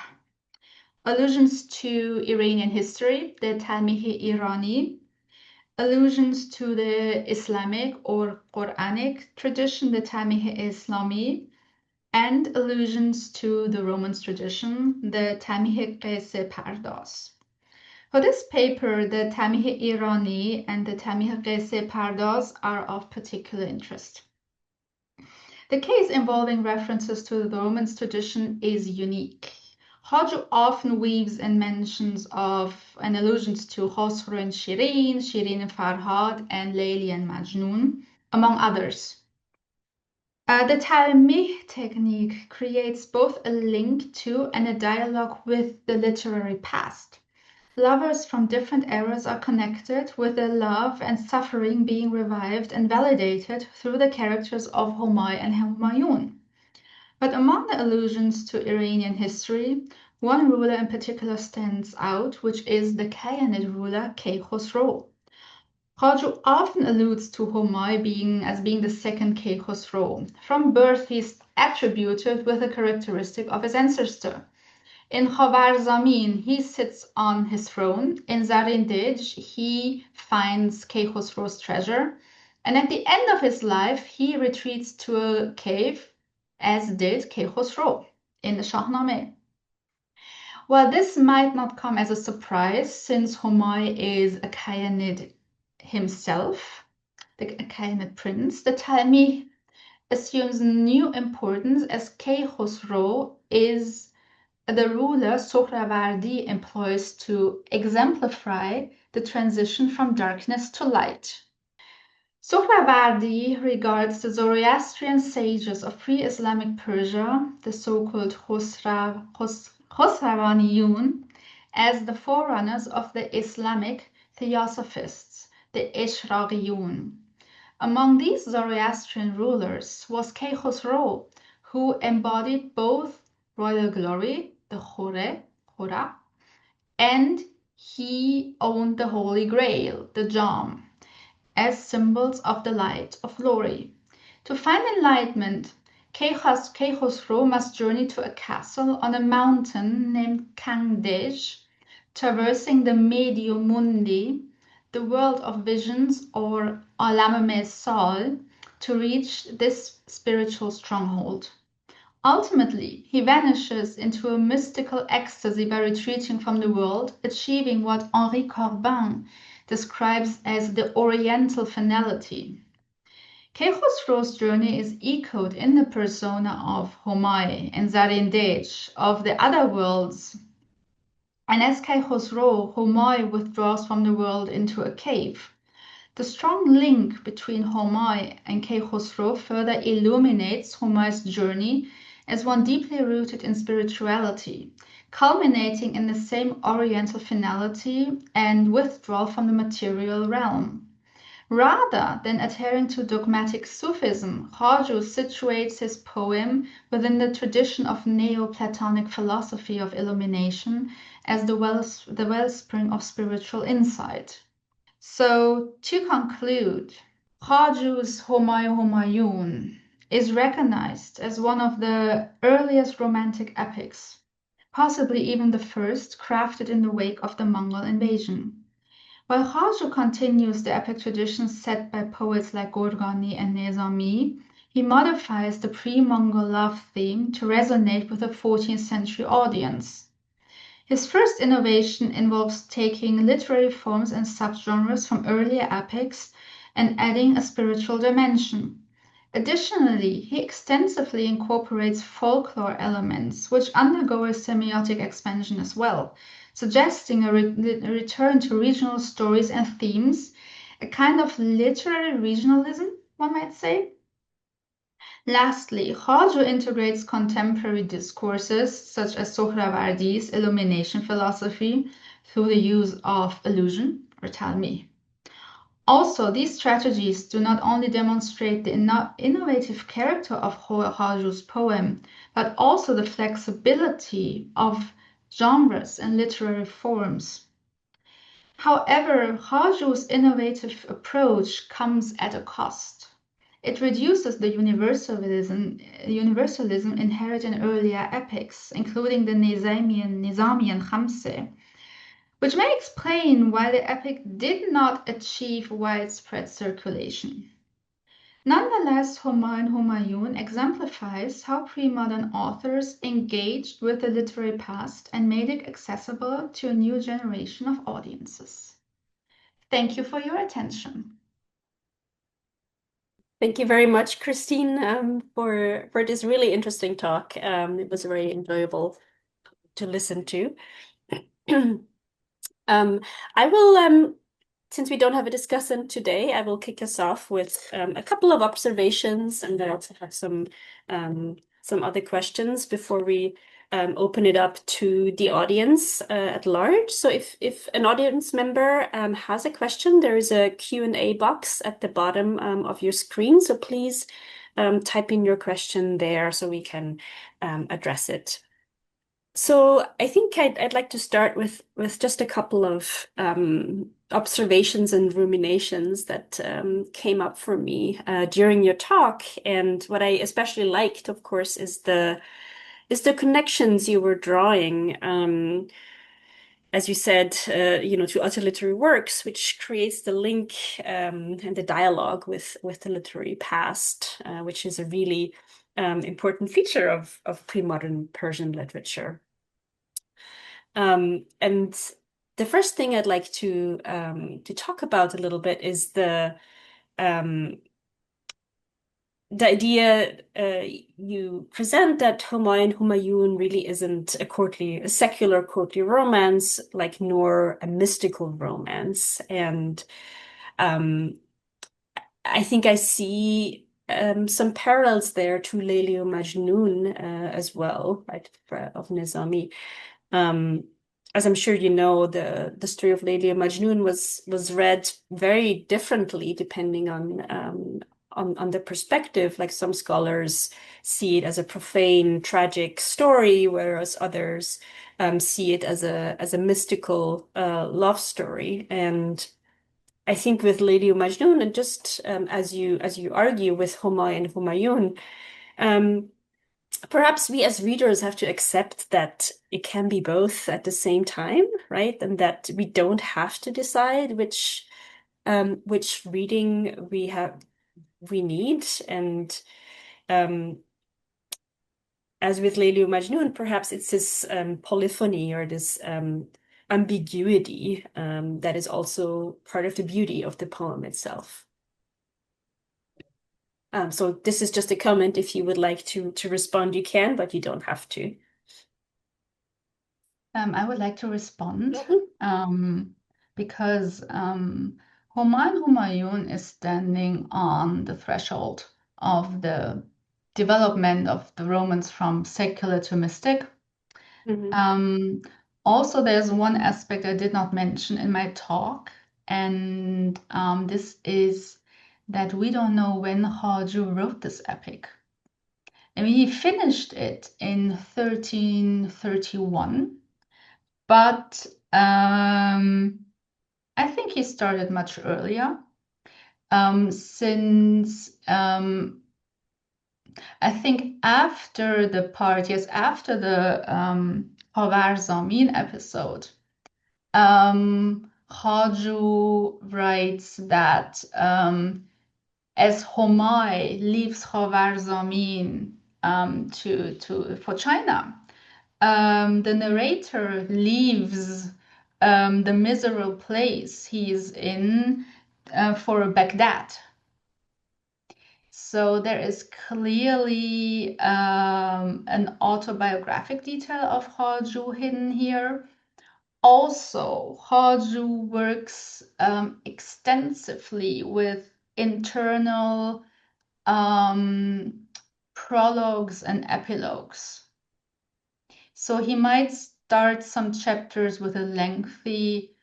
Speaker 2: Allusions to Iranian history, the talmih Irani, allusions to the Islamic or Quranic tradition, the talmih Islami, and allusions to the Romance tradition, the talmih Qais Pardas. For this paper, the talmih Irani and the talmih Qais Pardas are of particular interest. The case involving references to the Romance tradition is unique. Khvājū often weaves in mentions of and allusions to Khosrow and Shirin, Shirin and Farhad, and Layli and Majnun, among others. The talmih technique creates both a link to and a dialogue with the literary past. Lovers from different eras are connected, with their love and suffering being revived and validated through the characters of Humāy and Humāyūn. But among the allusions to Iranian history, one ruler in particular stands out, which is the Qayyanid ruler Khosrow. Khvājū often alludes to Humāy as being the second Khosrow. From birth, he is attributed with a characteristic of his ancestor. In Khvārzamin, he sits on his throne. In Zarindij, he finds Khosrow's treasure. And at the end of his life, he retreats to a cave, as did Khosrow in the Shahnameh. While this might not come as a surprise, since Humāy is a Qayyanid himself, the Qayyanid prince, the talmih assumes new importance as Khosrow is the ruler Suhrawardi employs to exemplify the transition from darkness to light. Suhrawardi regards the Zoroastrian sages of pre-Islamic Persia, the so-called Khosravaniyun, as the forerunners of the Islamic theosophists, the Ishraqiyun. Among these Zoroastrian rulers was Khosrow, who embodied both royal glory, the Khora, and he owned the Holy Grail, the Jam, as symbols of the light of glory. To find enlightenment, Khosrow must journey to a castle on a mountain named Kangdej, traversing the Medio Mundi, the world of visions, or Alam Sol, to reach this spiritual stronghold. Ultimately, he vanishes into a mystical ecstasy by retreating from the world, achieving what Henri Corbin describes as the Oriental finality. Khvājū's journey is echoed in the persona of Humāy and Zarindej of the other worlds. And as Khvājū, Humāy withdraws from the world into a cave. The strong link between Humāy and Khvājū further illuminates Humay's journey as one deeply rooted in spirituality, culminating in the same oriental finality and withdrawal from the material realm. Rather than adhering to dogmatic Sufism, Khvājū situates his poem within the tradition of Neoplatonic philosophy of illumination as the wellspring of spiritual insight. So, to conclude, Khvājū's Humāy-u Humāyūn is recognized as one of the earliest romantic epics, possibly even the first crafted in the wake of the Mongol invasion. While Khvājū continues the epic tradition set by poets like Gurgānī and Niẓāmī, he modifies the pre-Mongol love theme to resonate with the 14th century audience. His first innovation involves taking literary forms and subgenres from earlier epics and adding a spiritual dimension. Additionally, he extensively incorporates folklore elements, which undergo a semiotic expansion as well, suggesting a return to regional stories and themes, a kind of literary regionalism, one might say. Lastly, Khvājū integrates contemporary discourses such as Sohrawardi's illumination philosophy through the use of allusion or talmi. Also, these strategies do not only demonstrate the innovative character of Khvājū's poem, but also the flexibility of genres and literary forms. However, Khvājū's innovative approach comes at a cost. It reduces the universalism inherent in earlier epics, including the Niẓāmī and Khamseh, which may explain why the epic did not achieve widespread circulation. Nonetheless, Humāy-u Humāyūn exemplifies how pre-modern authors engaged with the literary past and made it accessible to a new generation of audiences. Thank you for your attention.
Speaker 1: Thank you very much, Christine, for this really interesting talk. It was very enjoyable to listen to. I will, since we don't have a discussant today, I will kick us off with a couple of observations, and I also have some other questions before we open it up to the audience at large. So if an audience member has a question, there is a Q&A box at the bottom of your screen. So please type in your question there so we can address it. So I think I'd like to start with just a couple of observations and ruminations that came up for me during your talk. And what I especially liked, of course, is the connections you were drawing, as you said, to other literary works, which creates the link and the dialogue with the literary past, which is a really important feature of pre-modern Persian literature. And the first thing I'd like to talk about a little bit is the idea you present that Humāy-u Humāyūn really isn't a secular courtly romance, nor a mystical romance. And I think I see some parallels there to Layli and Majnun as well, right, of Niẓāmī. As I'm sure you know, the story of Layli and Majnun was read very differently depending on the perspective. Like some scholars see it as a profane, tragic story, whereas others see it as a mystical love story. And I think with Layli and Majnun, and just as you argue with Humāy and Humāyūn, perhaps we as readers have to accept that it can be both at the same time, right? And that we don't have to decide which reading we need. And as with Layli and Majnun, perhaps it's this polyphony or this ambiguity that is also part of the beauty of the poem itself. So this is just a comment. If you would like to respond, you can, but you don't have to.
Speaker 2: I would like to respond
Speaker 1: Mhm.
Speaker 2: because Humāy-u Humāyūn is standing on the threshold of the development of the Romans from secular to mystic.
Speaker 1: Mhm.
Speaker 2: Also, there's one aspect I did not mention in my talk, and this is that we don't know when Khvājū wrote this epic. I mean, he finished it in 1331, but I think he started much earlier, since I think after the part, yes, after the Khvājū episode, Khvājū writes that as Humāy leaves Khvājū for China, the narrator leaves the miserable place he's in for Baghdad. So there is clearly an autobiographic detail of Khvājū hidden here. Also, Khvājū works extensively with internal prologues and epilogues. So he might start some chapters with a lengthy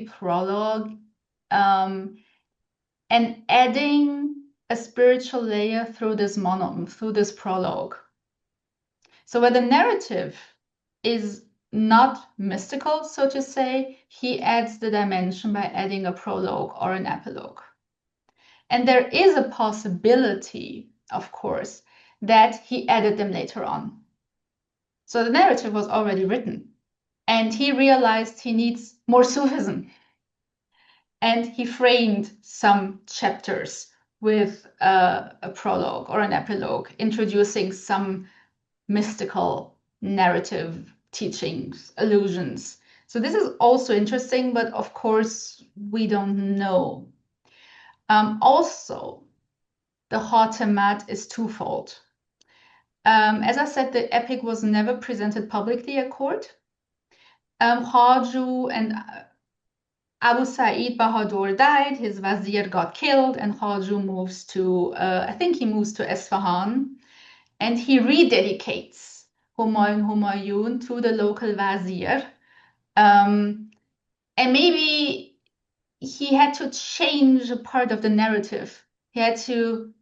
Speaker 2: prologue, and adding a spiritual layer through this prologue. So where the narrative is not mystical, so to say, he adds the dimension by adding a prologue or an epilogue. And there is a possibility, of course, that he added them later on. So the narrative was already written, and he realized he needs more Sufism. And he framed some chapters with a prologue or an epilogue, introducing some mystical narrative teachings, allusions. So this is also interesting, but of course, we don't know. Also, the Khatemat is twofold. As I said, the epic was never presented publicly at court. Khvājū and Abu Sa'id Bahadur died, his Wazir got killed, and Khvājū moves to, I think he moves to Esfahan, and he rededicates Humāy-u Humāyūn to the local Wazir. And maybe he had to change a part of the narrative. He had to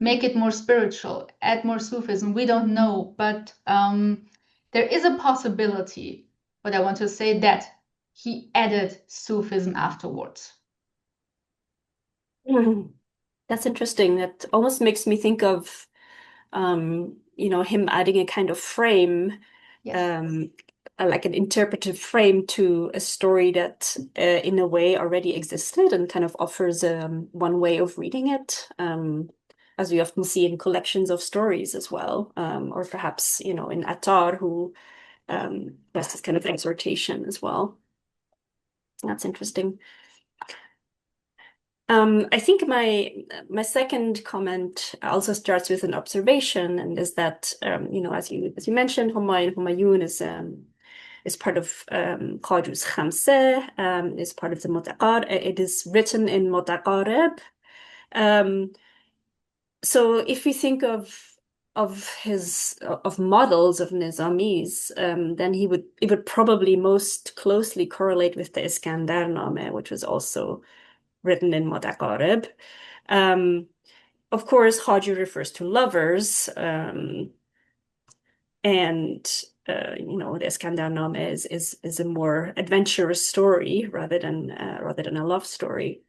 Speaker 2: make it more spiritual, add more Sufism. We don't know, but there is a possibility, what I want to say, that he added Sufism afterwards.
Speaker 1: That's interesting. That almost makes me think of, him adding a kind of frame,
Speaker 2: Yes.
Speaker 1: like an interpretive frame to a story that, in a way, already existed and kind of offers one way of reading it, as we often see in collections of stories as well, or perhaps, in Attar, who does this kind of exhortation as well. That's interesting. I think my second comment also starts with an observation, and is that as you mentioned, Humāy-u Humāyūn is part of Khvājū's Khamseh, is part of the Mutaqar. It is written in Mutaqarib. So if we think of models of Niẓāmīs, then it would probably most closely correlate with the Iskandarnameh, which was also written in Mutaqarib. Of course, Khvājū refers to lovers, and the Iskandarnameh is a more adventurous story rather than a love story.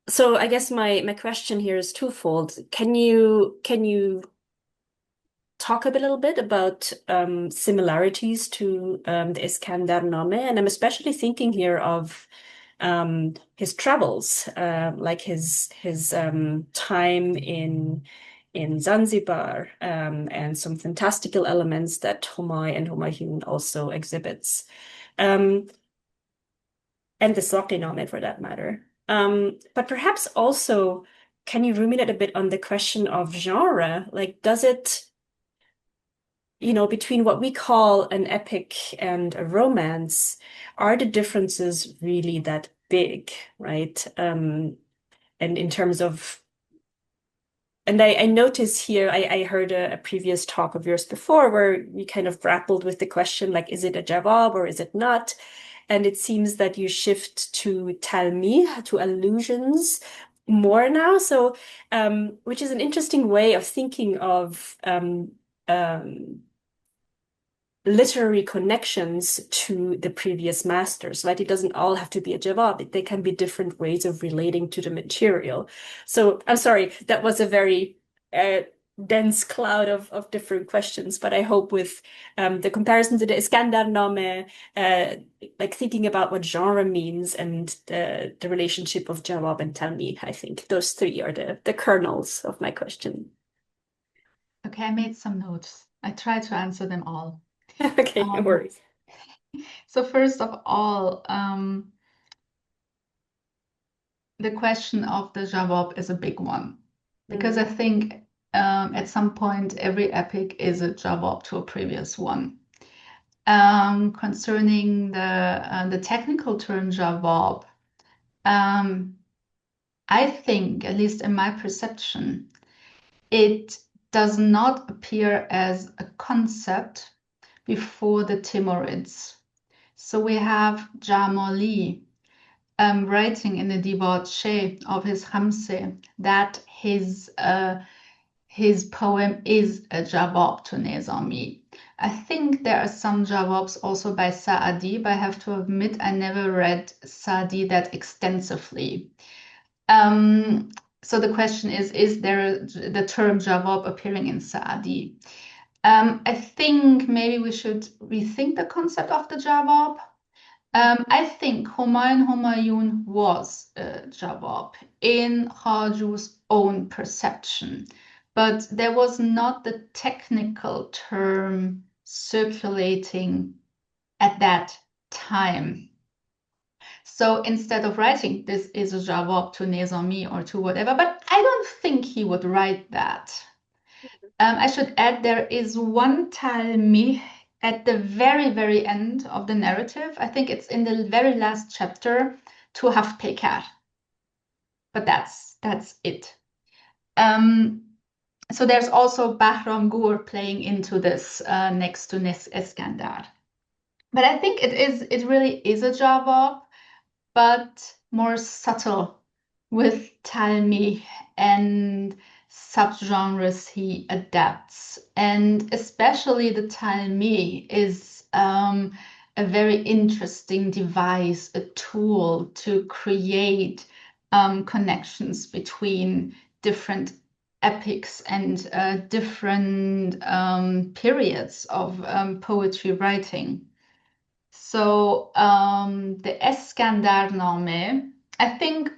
Speaker 1: So I guess my question here is twofold. Can you talk a little bit about similarities to the Iskandarnameh? And I'm especially thinking here of his travels, like his time in Zanzibar, and some fantastical elements that Humāy and Humāyūn also exhibits. and the Sogdianame for that matter. But perhaps also, can you ruminate a bit on the question of genre? Like, does it, between what we call an epic and a romance, are the differences really that big, right? And in terms of, and I notice here, I heard a previous talk of yours before where you kind of grappled with the question, like, is it a jawab or is it not? And it seems that you shift to talmi, to allusions more now. So, which is an interesting way of thinking of literary connections to the previous masters, right? It doesn't all have to be a jawab. They can be different ways of relating to the material. So I'm sorry, that was a very dense cloud of different questions, but I hope with the comparison to the Iskandar-name, like thinking about what genre means and the relationship of jawab and talmi, I think those three are the kernels of my question.
Speaker 2: Okay, I made some notes. I tried to answer them all.
Speaker 1: Okay, no worries.
Speaker 2: So first of all, the question of the jawab is a big one, because I think at some point every epic is a jawab to a previous one. Concerning the technical term jawab, I think, at least in my perception, it does not appear as a concept before the Timurids. So we have Jamali writing in the debauchee of his Khamse that his poem is a jawab to Niẓāmī. I think there are some jawabs also by Sa'di, but I have to admit I never read Sa'di that extensively. So the question is there the term jawab appearing in Sa'di? I think maybe we should rethink the concept of the jawab. I think Humāy-u Humāyūn was a jawab in Khvājū's own perception, but there was not the technical term circulating at that time. So instead of writing, this is a jawab to Niẓāmī or to whatever, but I don't think he would write that. I should add there is one talmi at the very, very end of the narrative. I think it's in the very last chapter to Hafpekar. But that's it. So there's also Bahram Gur playing into this next to Eskandar. But I think it really is a jawab, but more subtle with talmi and subgenres he adapts. And especially the talmi is a very interesting device, a tool to create connections between different epics and different periods of poetry writing. So the Eskandar-name, I think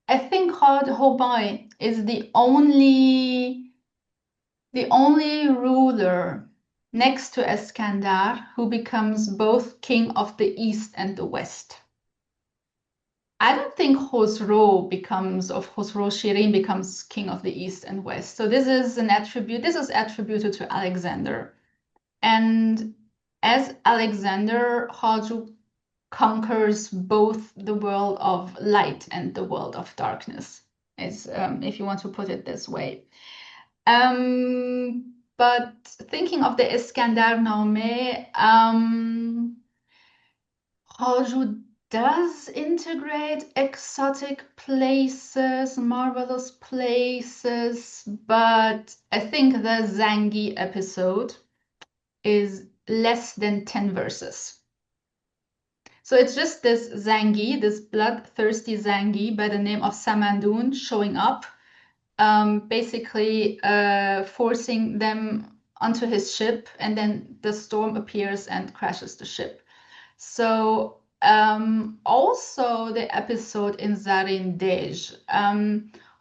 Speaker 2: Humāy is the only ruler next to Eskandar who becomes both king of the East and the West. I don't think Khosrow Shirin becomes king of the East and West. So this is attributed to Alexander. And as Alexander, Khvājū conquers both the world of light and the world of darkness, if you want to put it this way. But thinking of the Iskandar-name, Khvājū does integrate exotic places, marvelous places, but I think the Zangi episode is less than 10 verses. So it's just this Zangi, this bloodthirsty Zangi by the name of Samandun showing up, basically forcing them onto his ship, and then the storm appears and crashes the ship. So also the episode in Zarin Dej,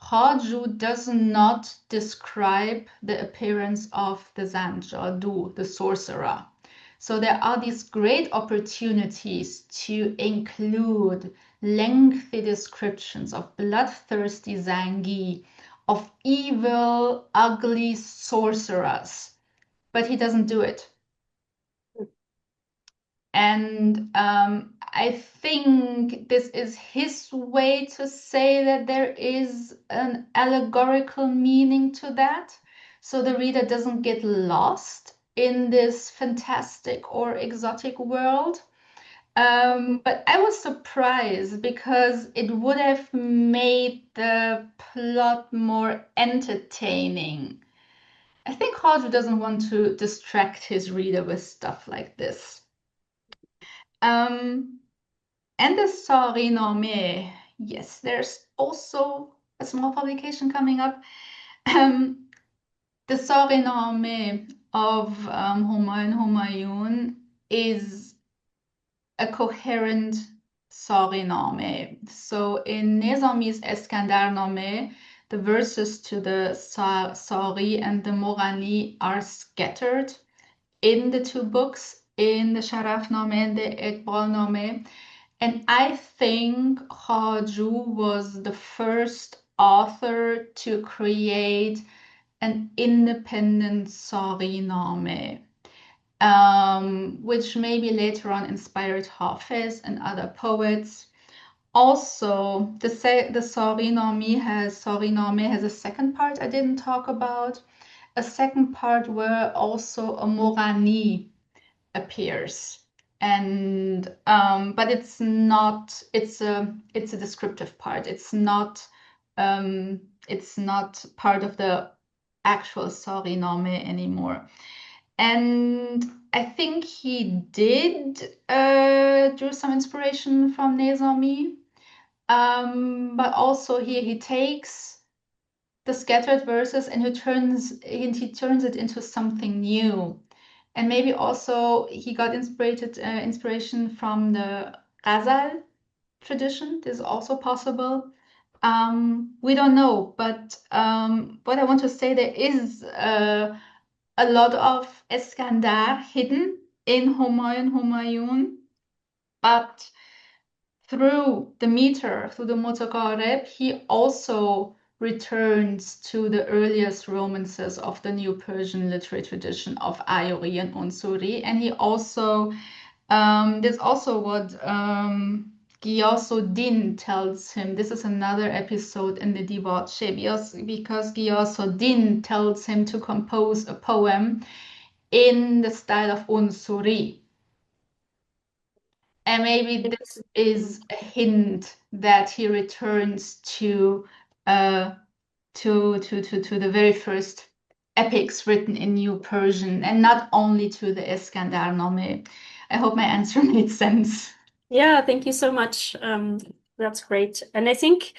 Speaker 2: Khvājū does not describe the appearance of the Zanjadu, the sorcerer. So there are these great opportunities to include lengthy descriptions of bloodthirsty Zangi, of evil, ugly sorcerers, but he doesn't do it. And I think this is his way to say that there is an allegorical meaning to that, so the reader doesn't get lost in this fantastic or exotic world. But I was surprised because it would have made the plot more entertaining. I think Khvājū doesn't want to distract his reader with stuff like this. And the Sari-name, yes, there's also a small publication coming up. The Sari-name of Humāy-u Humāyūn is a coherent Sari-name. So in Niẓāmī's Eskandar-name, the verses to the Sari and the Morani are scattered in the two books, in the Sharaf-name and the Iqbal-name. And I think Khvājū was the first author to create an independent Sari-name, which maybe later on inspired Hafiz and other poets. Also, the Sari-name has a second part I didn't talk about. A second part where also a Morani appears. And but it's a descriptive part. It's not part of the actual Sari-name anymore. And I think he did drew some inspiration from Niẓāmī, but also here he takes the scattered verses and he turns it into something new. And maybe also he got inspiration from the Ghazal tradition. This is also possible. We don't know, but what I want to say, there is a lot of Eskandar hidden in Humāy-u Humāyūn, but through the meter, through the Mutaqarib, he also returns to the earliest romances of the New Persian literary tradition of Ayuri and Unsuri. And he also, there's also what Ghiyasuddin tells him. This is another episode in the Divace, because Ghiyasuddin tells him to compose a poem in the style of Unsuri. And maybe this is a hint that he returns to the very first epics written in New Persian, and not only to the Eskandar-name. I hope my answer made sense.
Speaker 1: Yeah, thank you so much. That's great. And I think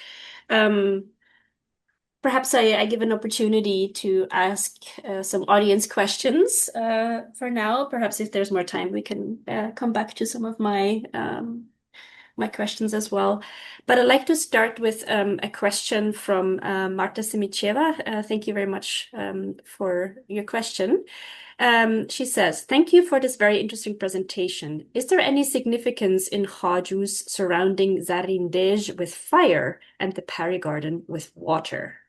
Speaker 1: perhaps I give an opportunity to ask some audience questions for now. Perhaps if there's more time, we can come back to some of my questions as well. But I'd like to start with a question from Marta Simicheva. Thank you very much for your question. She says, thank you for this very interesting presentation. Is there any significance in Khvājū's surrounding Zarindej with fire and the Pari Garden with water?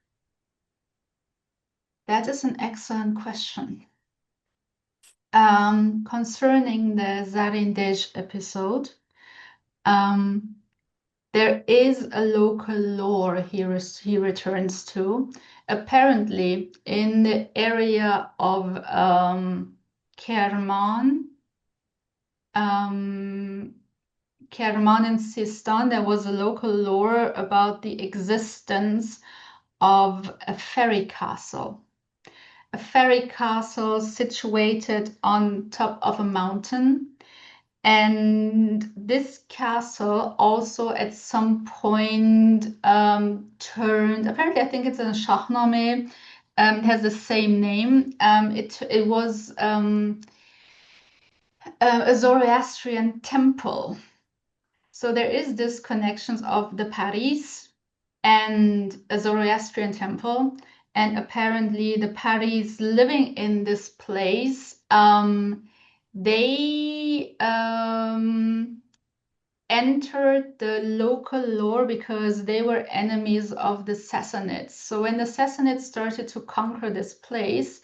Speaker 2: That is an excellent question. Concerning the Zarindej episode, there is a local lore he returns to. Apparently, in the area of Kerman, Kerman in Sistan, there was a local lore about the existence of a fairy castle. A fairy castle situated on top of a mountain. And this castle also at some point turned, apparently I think it's in Shahnameh, has the same name. It was a Zoroastrian temple. So there is this connections of the Paris and a Zoroastrian temple. And apparently the Paris living in this place, they entered the local lore because they were enemies of the Sassanids. So when the Sassanids started to conquer this place,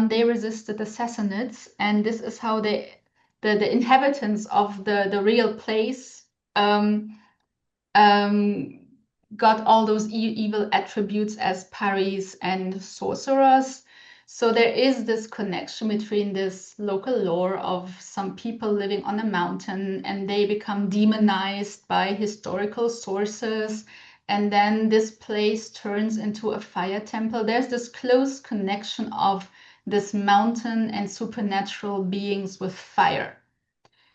Speaker 2: they resisted the Sassanids, and this is how the inhabitants of the real place got all those evil attributes as paris and sorcerers. So there is this connection between this local lore of some people living on a mountain, and they become demonized by historical sources, and then this place turns into a fire temple. There's this close connection of this mountain and supernatural beings with fire.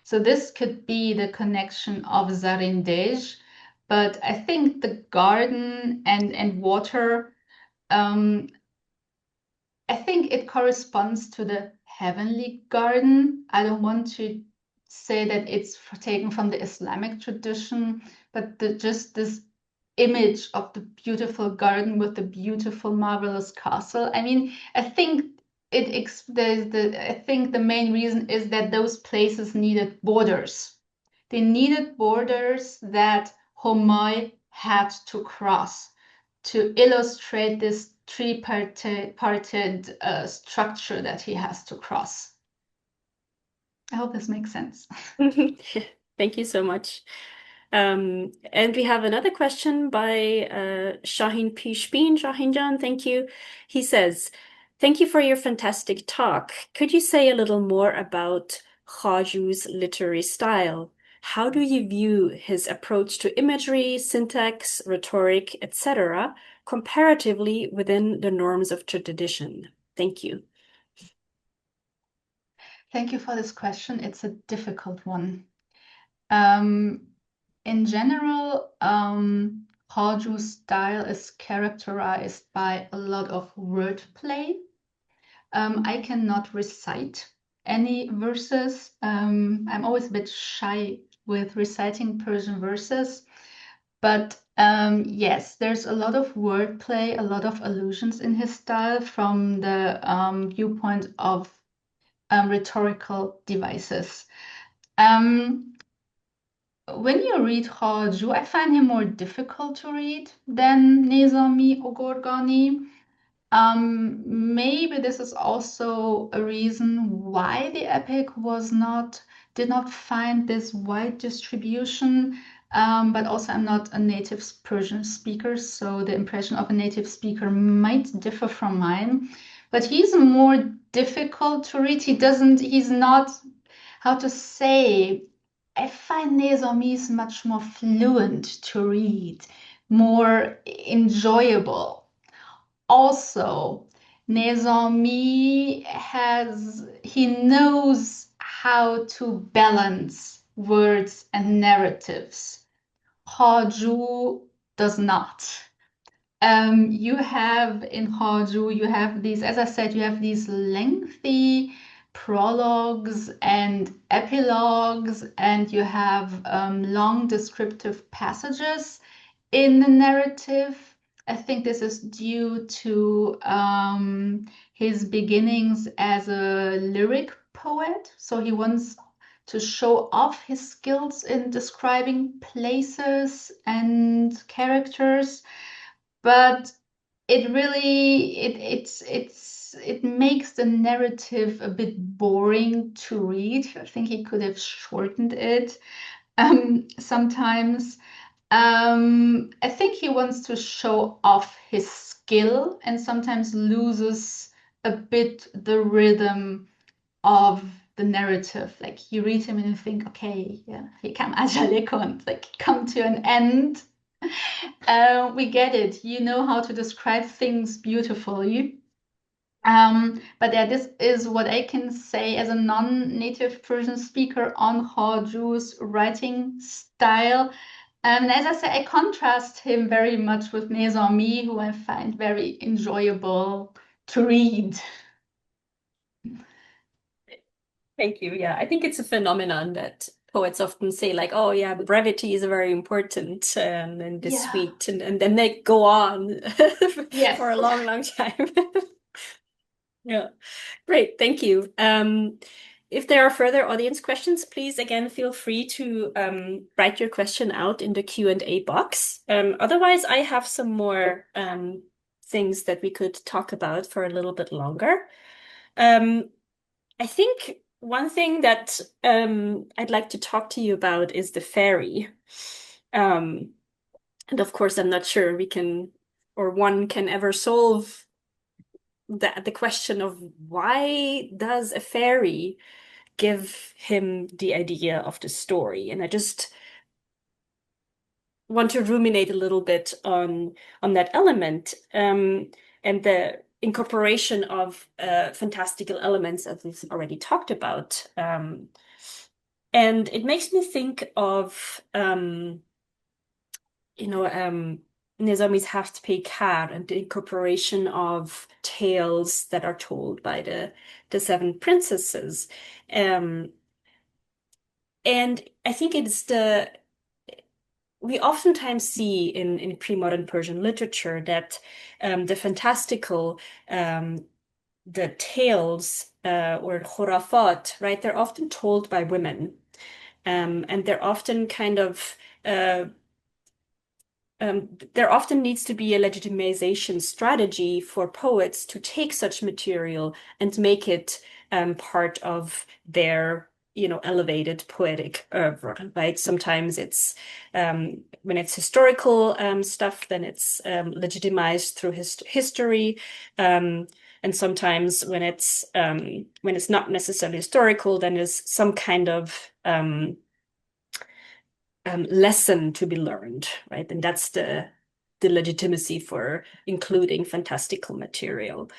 Speaker 2: So this could be the connection of Zarindej, but I think the garden and water, I think it corresponds to the heavenly garden. I don't want to say that it's taken from the Islamic tradition, but just this image of the beautiful garden with the beautiful, marvelous castle. I mean, I think I think the main reason is that those places needed borders. They needed borders that Humāy had to cross to illustrate this three-parted structure that he has to cross. I hope this makes sense.
Speaker 1: Thank you so much. And we have another question by Shahin Pishbin. Shahinjan, thank you. He says, thank you for your fantastic talk. Could you say a little more about Khvājū's literary style? How do you view his approach to imagery, syntax, rhetoric, etc., comparatively within the norms of tradition? Thank you.
Speaker 2: Thank you for this question. It's a difficult one. In general, Khvājū's style is characterized by a lot of wordplay. I cannot recite any verses. I'm always a bit shy with reciting Persian verses, but yes, there's a lot of wordplay, a lot of allusions in his style from the viewpoint of rhetorical devices. When you read Khvājū, I find him more difficult to read than Niẓāmī or Gurgānī. Maybe this is also a reason why the epic did not find this wide distribution. But also I'm not a native Persian speaker, so the impression of a native speaker might differ from mine. But he's more difficult to read. He's not, how to say, I find Niẓāmī much more fluent to read, more enjoyable. Also, Niẓāmī he knows how to balance words and narratives. Khvājū does not. You have in Khvājū, you have these, as I said, you have these lengthy prologues and epilogues, and you have long descriptive passages in the narrative. I think this is due to his beginnings as a lyric poet. So he wants to show off his skills in describing places and characters, but it really it makes the narrative a bit boring to read. I think he could have shortened it sometimes. I think he wants to show off his skill and sometimes loses a bit the rhythm of the narrative. Like you read him and you think, okay, yeah, he come like come to an end. We get it. You know how to describe things beautifully. But yeah, this is what I can say as a non-native Persian speaker on Khvājū's writing style. And as I said, I contrast him very much with Niẓāmī, who I find very enjoyable to read.
Speaker 1: Thank you. Yeah, I think it's a phenomenon that poets often say, like, oh, yeah, brevity is very important and the sweet, and then they go on for a long, long time. Yeah, great. Thank you. if there are further audience questions, please again feel free to write your question out in the Q&A box. Otherwise, I have some more things that we could talk about for a little bit longer. I think one thing that I'd like to talk to you about is the fairy. And of course, I'm not sure we can or one can ever solve the question of why does a fairy give him the idea of the story. And I just want to ruminate a little bit on that element and the incorporation of fantastical elements, as we've already talked about. And it makes me think of Niẓāmī's Haft-Pekar and the incorporation of tales that are told by the seven princesses. And I think we oftentimes see in pre-modern Persian literature that the fantastical, the tales or khurafat, right? They're often told by women, and they're often kind of there often needs to be a legitimization strategy for poets to take such material and make it part of their, elevated poetic oeuvre, right? Sometimes it's when it's historical stuff, then it's legitimized through history. And sometimes when it's not necessarily historical, then there's some kind of lesson to be learned, right? And that's the legitimacy for including fantastical material.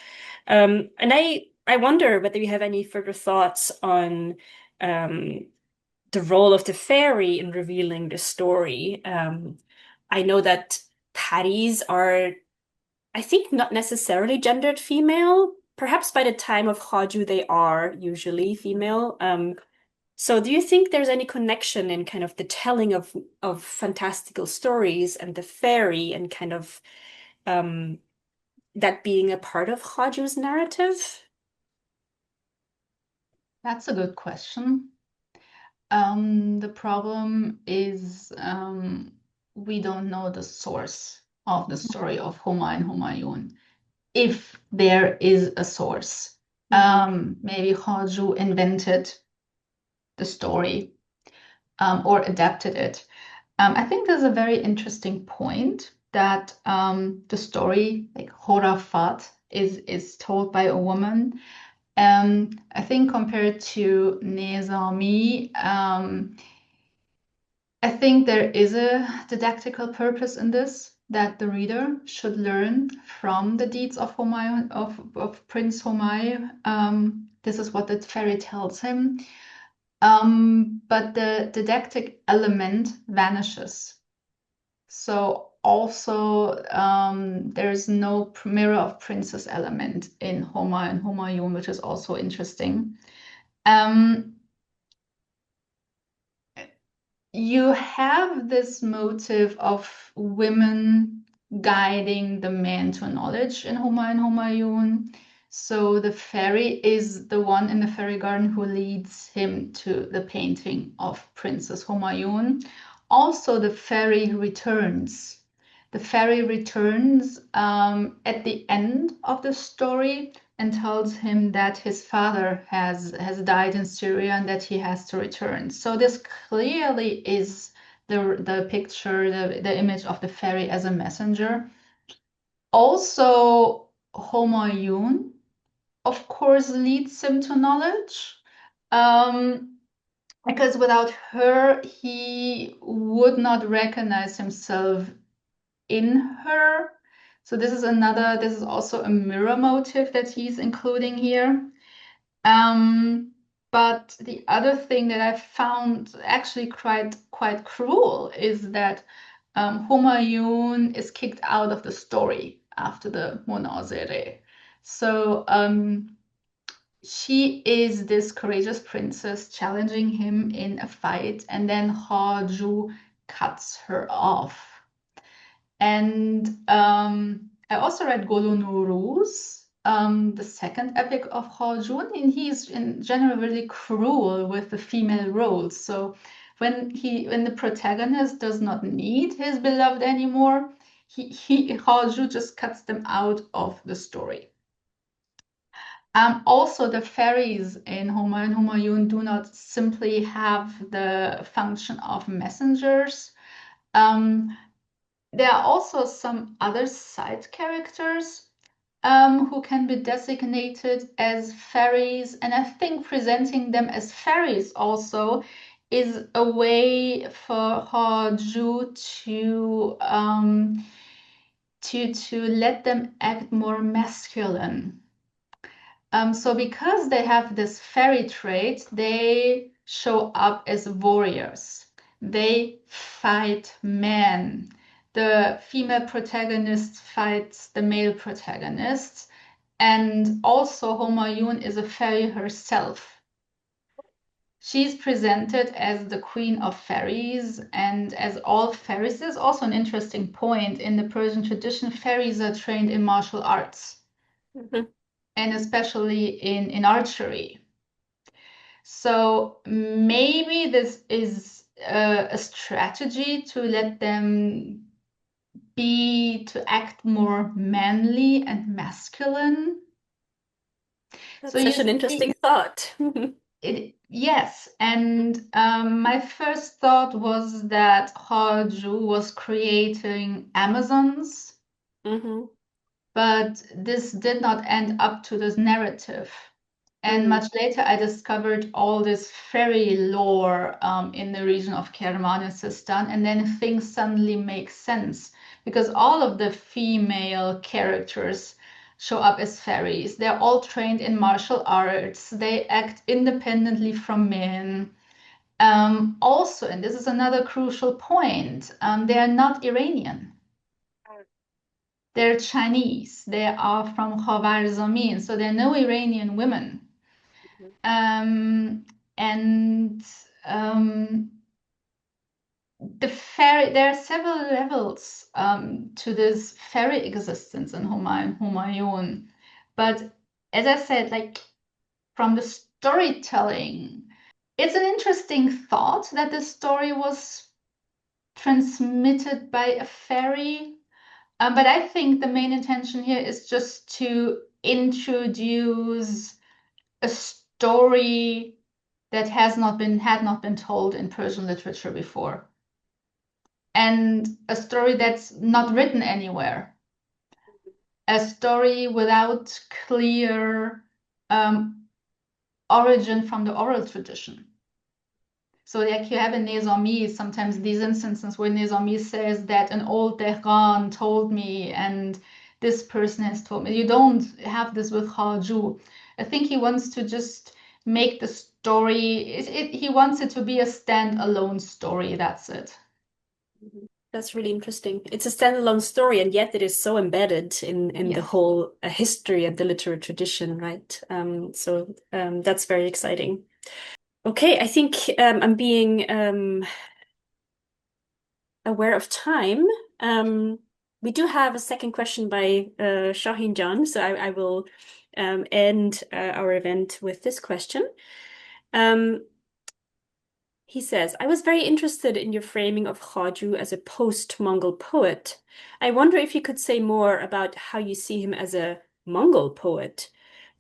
Speaker 1: And I wonder whether you have any further thoughts on the role of the fairy in revealing the story. I know that Patties are, I think, not necessarily gendered female. Perhaps by the time of Khvājū, they are usually female. So do you think there's any connection in kind of the telling of fantastical stories and the fairy and kind of that being a part of Khvājū's narrative?
Speaker 2: That's a good question. The problem is we don't know the source of the story of Humāy-u Humāyūn. If there is a source, maybe Khvājū invented the story or adapted it. I think there's a very interesting point that the story, like Khurafat, is told by a woman. I think compared to Niẓāmī, I think there is a didactical purpose in this, that the reader should learn from the deeds of Humāy, of Prince Humāy. This is what the fairy tells him. But the didactic element vanishes. So also there's no mirror of princess element in Humāy and Humāyūn, which is also interesting. You have this motive of women guiding the man to knowledge in Humāy and Humāyūn. So the fairy is the one in the fairy garden who leads him to the painting of Princess Humāyūn. Also, the fairy returns. The fairy returns at the end of the story and tells him that his father has died in Syria and that he has to return. So this clearly is the picture, the image of the fairy as a messenger. Also, Humāyūn, of course, leads him to knowledge. Because without her, he would not recognize himself in her. So this is also a mirror motive that he's including here. But the other thing that I found actually quite cruel is that Humāyūn is kicked out of the story after the Munazere. So she is this courageous princess challenging him in a fight, and then Khvājū cuts her off. And I also read Golu Nuruz, the second epic of Khvājū, and he's in general really cruel with the female roles. So when the protagonist does not need his beloved anymore, Khvājū just cuts them out of the story. Also, the fairies in Humāy-u Humāyūn do not simply have the function of messengers. There are also some other side characters who can be designated as fairies, and I think presenting them as fairies also is a way for Khvājū to let them act more masculine. So because they have this fairy trait, they show up as warriors. They fight men. The female protagonist fights the male protagonists. And also Humāyūn is a fairy herself. She's presented as the queen of fairies, and as all fairies, there's also an interesting point in the Persian tradition, fairies are trained in martial arts. Mm-hmm. And especially in archery. So maybe this is a strategy to let them to act more manly and masculine.
Speaker 1: That's such an interesting thought.
Speaker 2: Yes, and my first thought was that Khvājū was creating Amazons. Mm-hmm. But this did not end up to this narrative. And much later, I discovered all this fairy lore in the region of Kirmānī, and then things suddenly make sense because all of the female characters show up as fairies. They're all trained in martial arts. They act independently from men. Also, and this is another crucial point, they are not Iranian. They're Chinese. They are from Khvājū, so there are no Iranian women. There are several levels to this fairy existence in Humāy-u Humāyūn. But as I said, like from the storytelling, it's an interesting thought that the story was transmitted by a fairy. But I think the main intention here is just to introduce a story that had not been told in Persian literature before, and a story that's not written anywhere, a story without clear origin from the oral tradition. So like you have in Niẓāmī, sometimes these instances where Niẓāmī says that an old Dehqan told me and this person has told me. You don't have this with Khvājū. I think he wants to just make the story, he wants it to be a standalone story, that's it.
Speaker 1: That's really interesting. It's a standalone story, and yet it is so embedded in yes. the whole history and the literary tradition, right? So that's very exciting. Okay, I think I'm being aware of time. We do have a second question by Shahin Jan, so I will end our event with this question. He says, I was very interested in your framing of Khvājū as a post-Mongol poet. I wonder if you could say more about how you see him as a Mongol poet.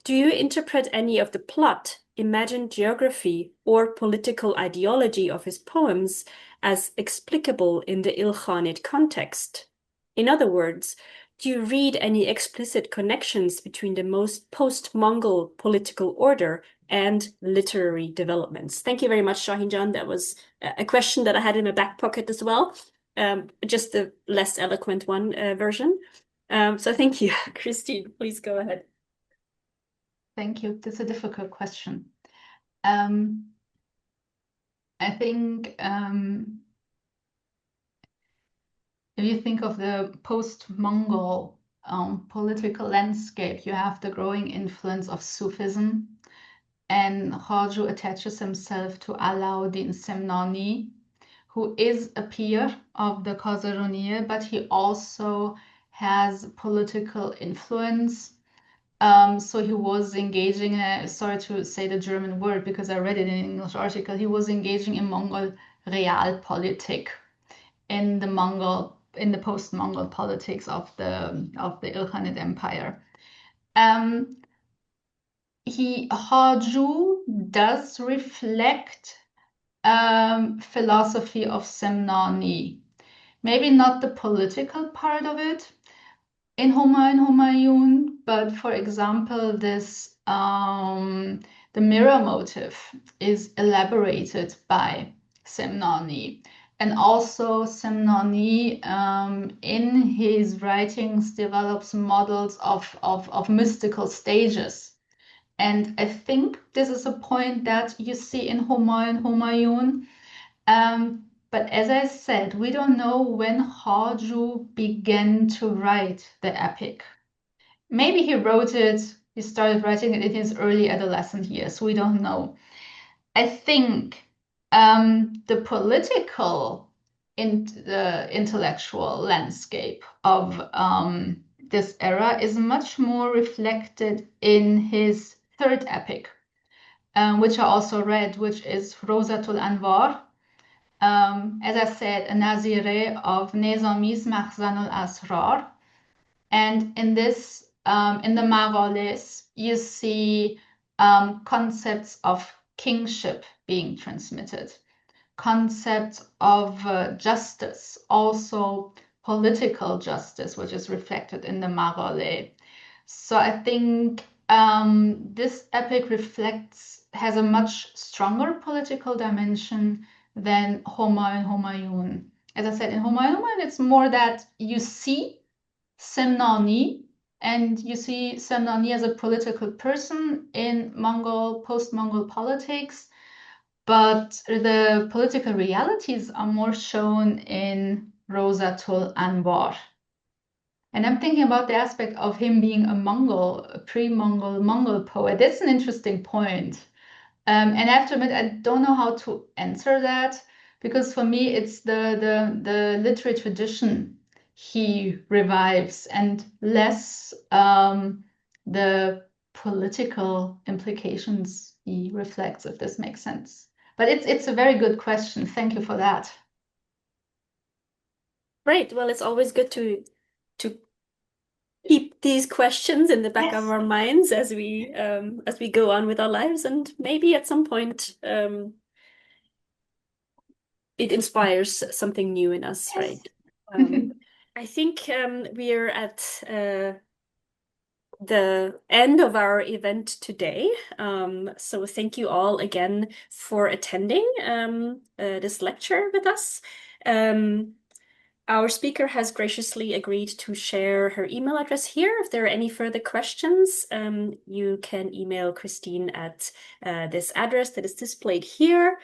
Speaker 1: Do you interpret any of the plot, imagined geography, or political ideology of his poems as explicable in the Ilkhanid context? In other words, do you read any explicit connections between the most post-Mongol political order and literary developments? Thank you very much, Shahinjan. That was a question that I had in my back pocket as well, just the less eloquent one version. So thank you. Christine, please go ahead.
Speaker 2: Thank you. This is a difficult question. I think if you think of the post-Mongol political landscape, you have the growing influence of Sufism, and Khvājū attaches himself to Alauddin Semnani, who is a peer of the Khazaroniya, but he also has political influence. So he was engaging in sorry to say the German word because I read it in an English article. He was engaging in Mongol realpolitik in the post-Mongol politics of the Ilkhanid Empire. Khvājū does reflect philosophy of Semnani. Maybe not the political part of it in Humāy-u Humāyūn, but for example, the mirror motive is elaborated by Semnani. And also Semnani in his writings develops models of mystical stages. And I think this is a point that you see in Humāy-u Humāyūn. But as I said, we don't know when Khvājū began to write the epic. Maybe he started writing it in his early adolescent years. We don't know. I think the political the intellectual landscape of this era is much more reflected in his third epic, which I also read, which is Rozatul Anvar. As I said, a nazire of Niẓāmī's Makhzanul Asrar. And in this, in the Maghales, you see concepts of kingship being transmitted, concepts of justice, also political justice, which is reflected in the Maghale. So I think this epic has a much stronger political dimension than Humāy-u Humāyūn. As I said, in Humāy-u Humāyūn, it's more that you see Semnani, and you see Semnani as a political person in post-Mongol politics, but the political realities are more shown in Rozatul Anvar. And I'm thinking about the aspect of him being a pre-Mongol Mongol poet. That's an interesting point. And I have to admit, I don't know how to answer that, because for me, it's the literary tradition he revives and less the political implications he reflects, if this makes sense. But it's a very good question. Thank you for that.
Speaker 1: Right. Well, it's always good to keep these questions in the back of our minds as we go on with our lives, and maybe at some point it inspires something new in us, right? I think we are at the end of our event today. So thank you all again for attending this lecture with us. Our speaker has graciously agreed to share her email address here. If there are any further questions, you can email Christine at this address that is displayed here.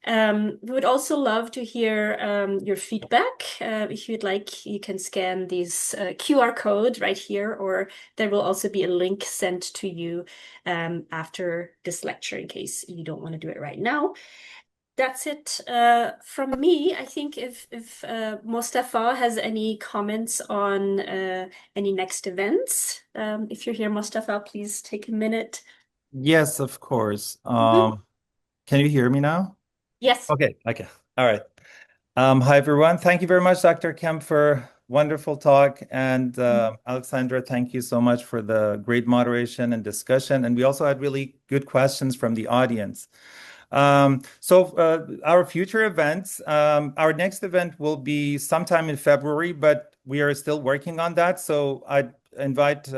Speaker 1: We would also love to hear your feedback. If you'd like, you can scan this QR code right here, or there will also be a link sent to you after this lecture in case you don't want to do it right now. That's it from me. I think if Mostafa has any comments on any next events, if you're here, Mostafa, please take a minute.
Speaker 3: Yes, of course. Can you hear me now?
Speaker 1: Yes.
Speaker 3: Okay. All right. Hi, everyone. Thank you very much, Dr. Kämpfer. Wonderful talk. And Alexandra, thank you so much for the great moderation and discussion. And we also had really good questions from the audience. So our future events, our next event will be sometime in February, but we are still working on that. So I invite,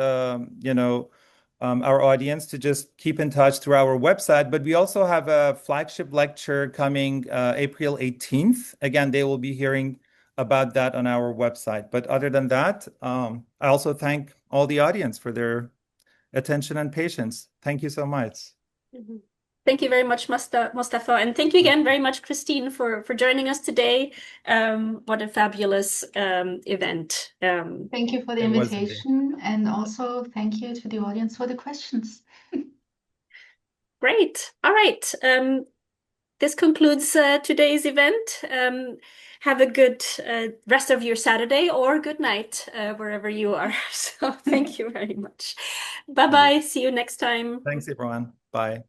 Speaker 3: our audience to just keep in touch through our website. But we also have a flagship lecture coming April 18th. Again, they will be hearing about that on our website. But other than that, I also thank all the audience for their attention and patience. Thank you so much.
Speaker 1: Thank you very much, Mostafa. And thank you again very much, Christine, for joining us today. What a fabulous event.
Speaker 2: Thank you for the invitation. And also thank you to the audience for the questions.
Speaker 1: Great. All right. This concludes today's event. Have a good rest of your Saturday or good night, wherever you are. So thank you very much. Bye bye. See you next time.
Speaker 3: Thanks, everyone. Bye.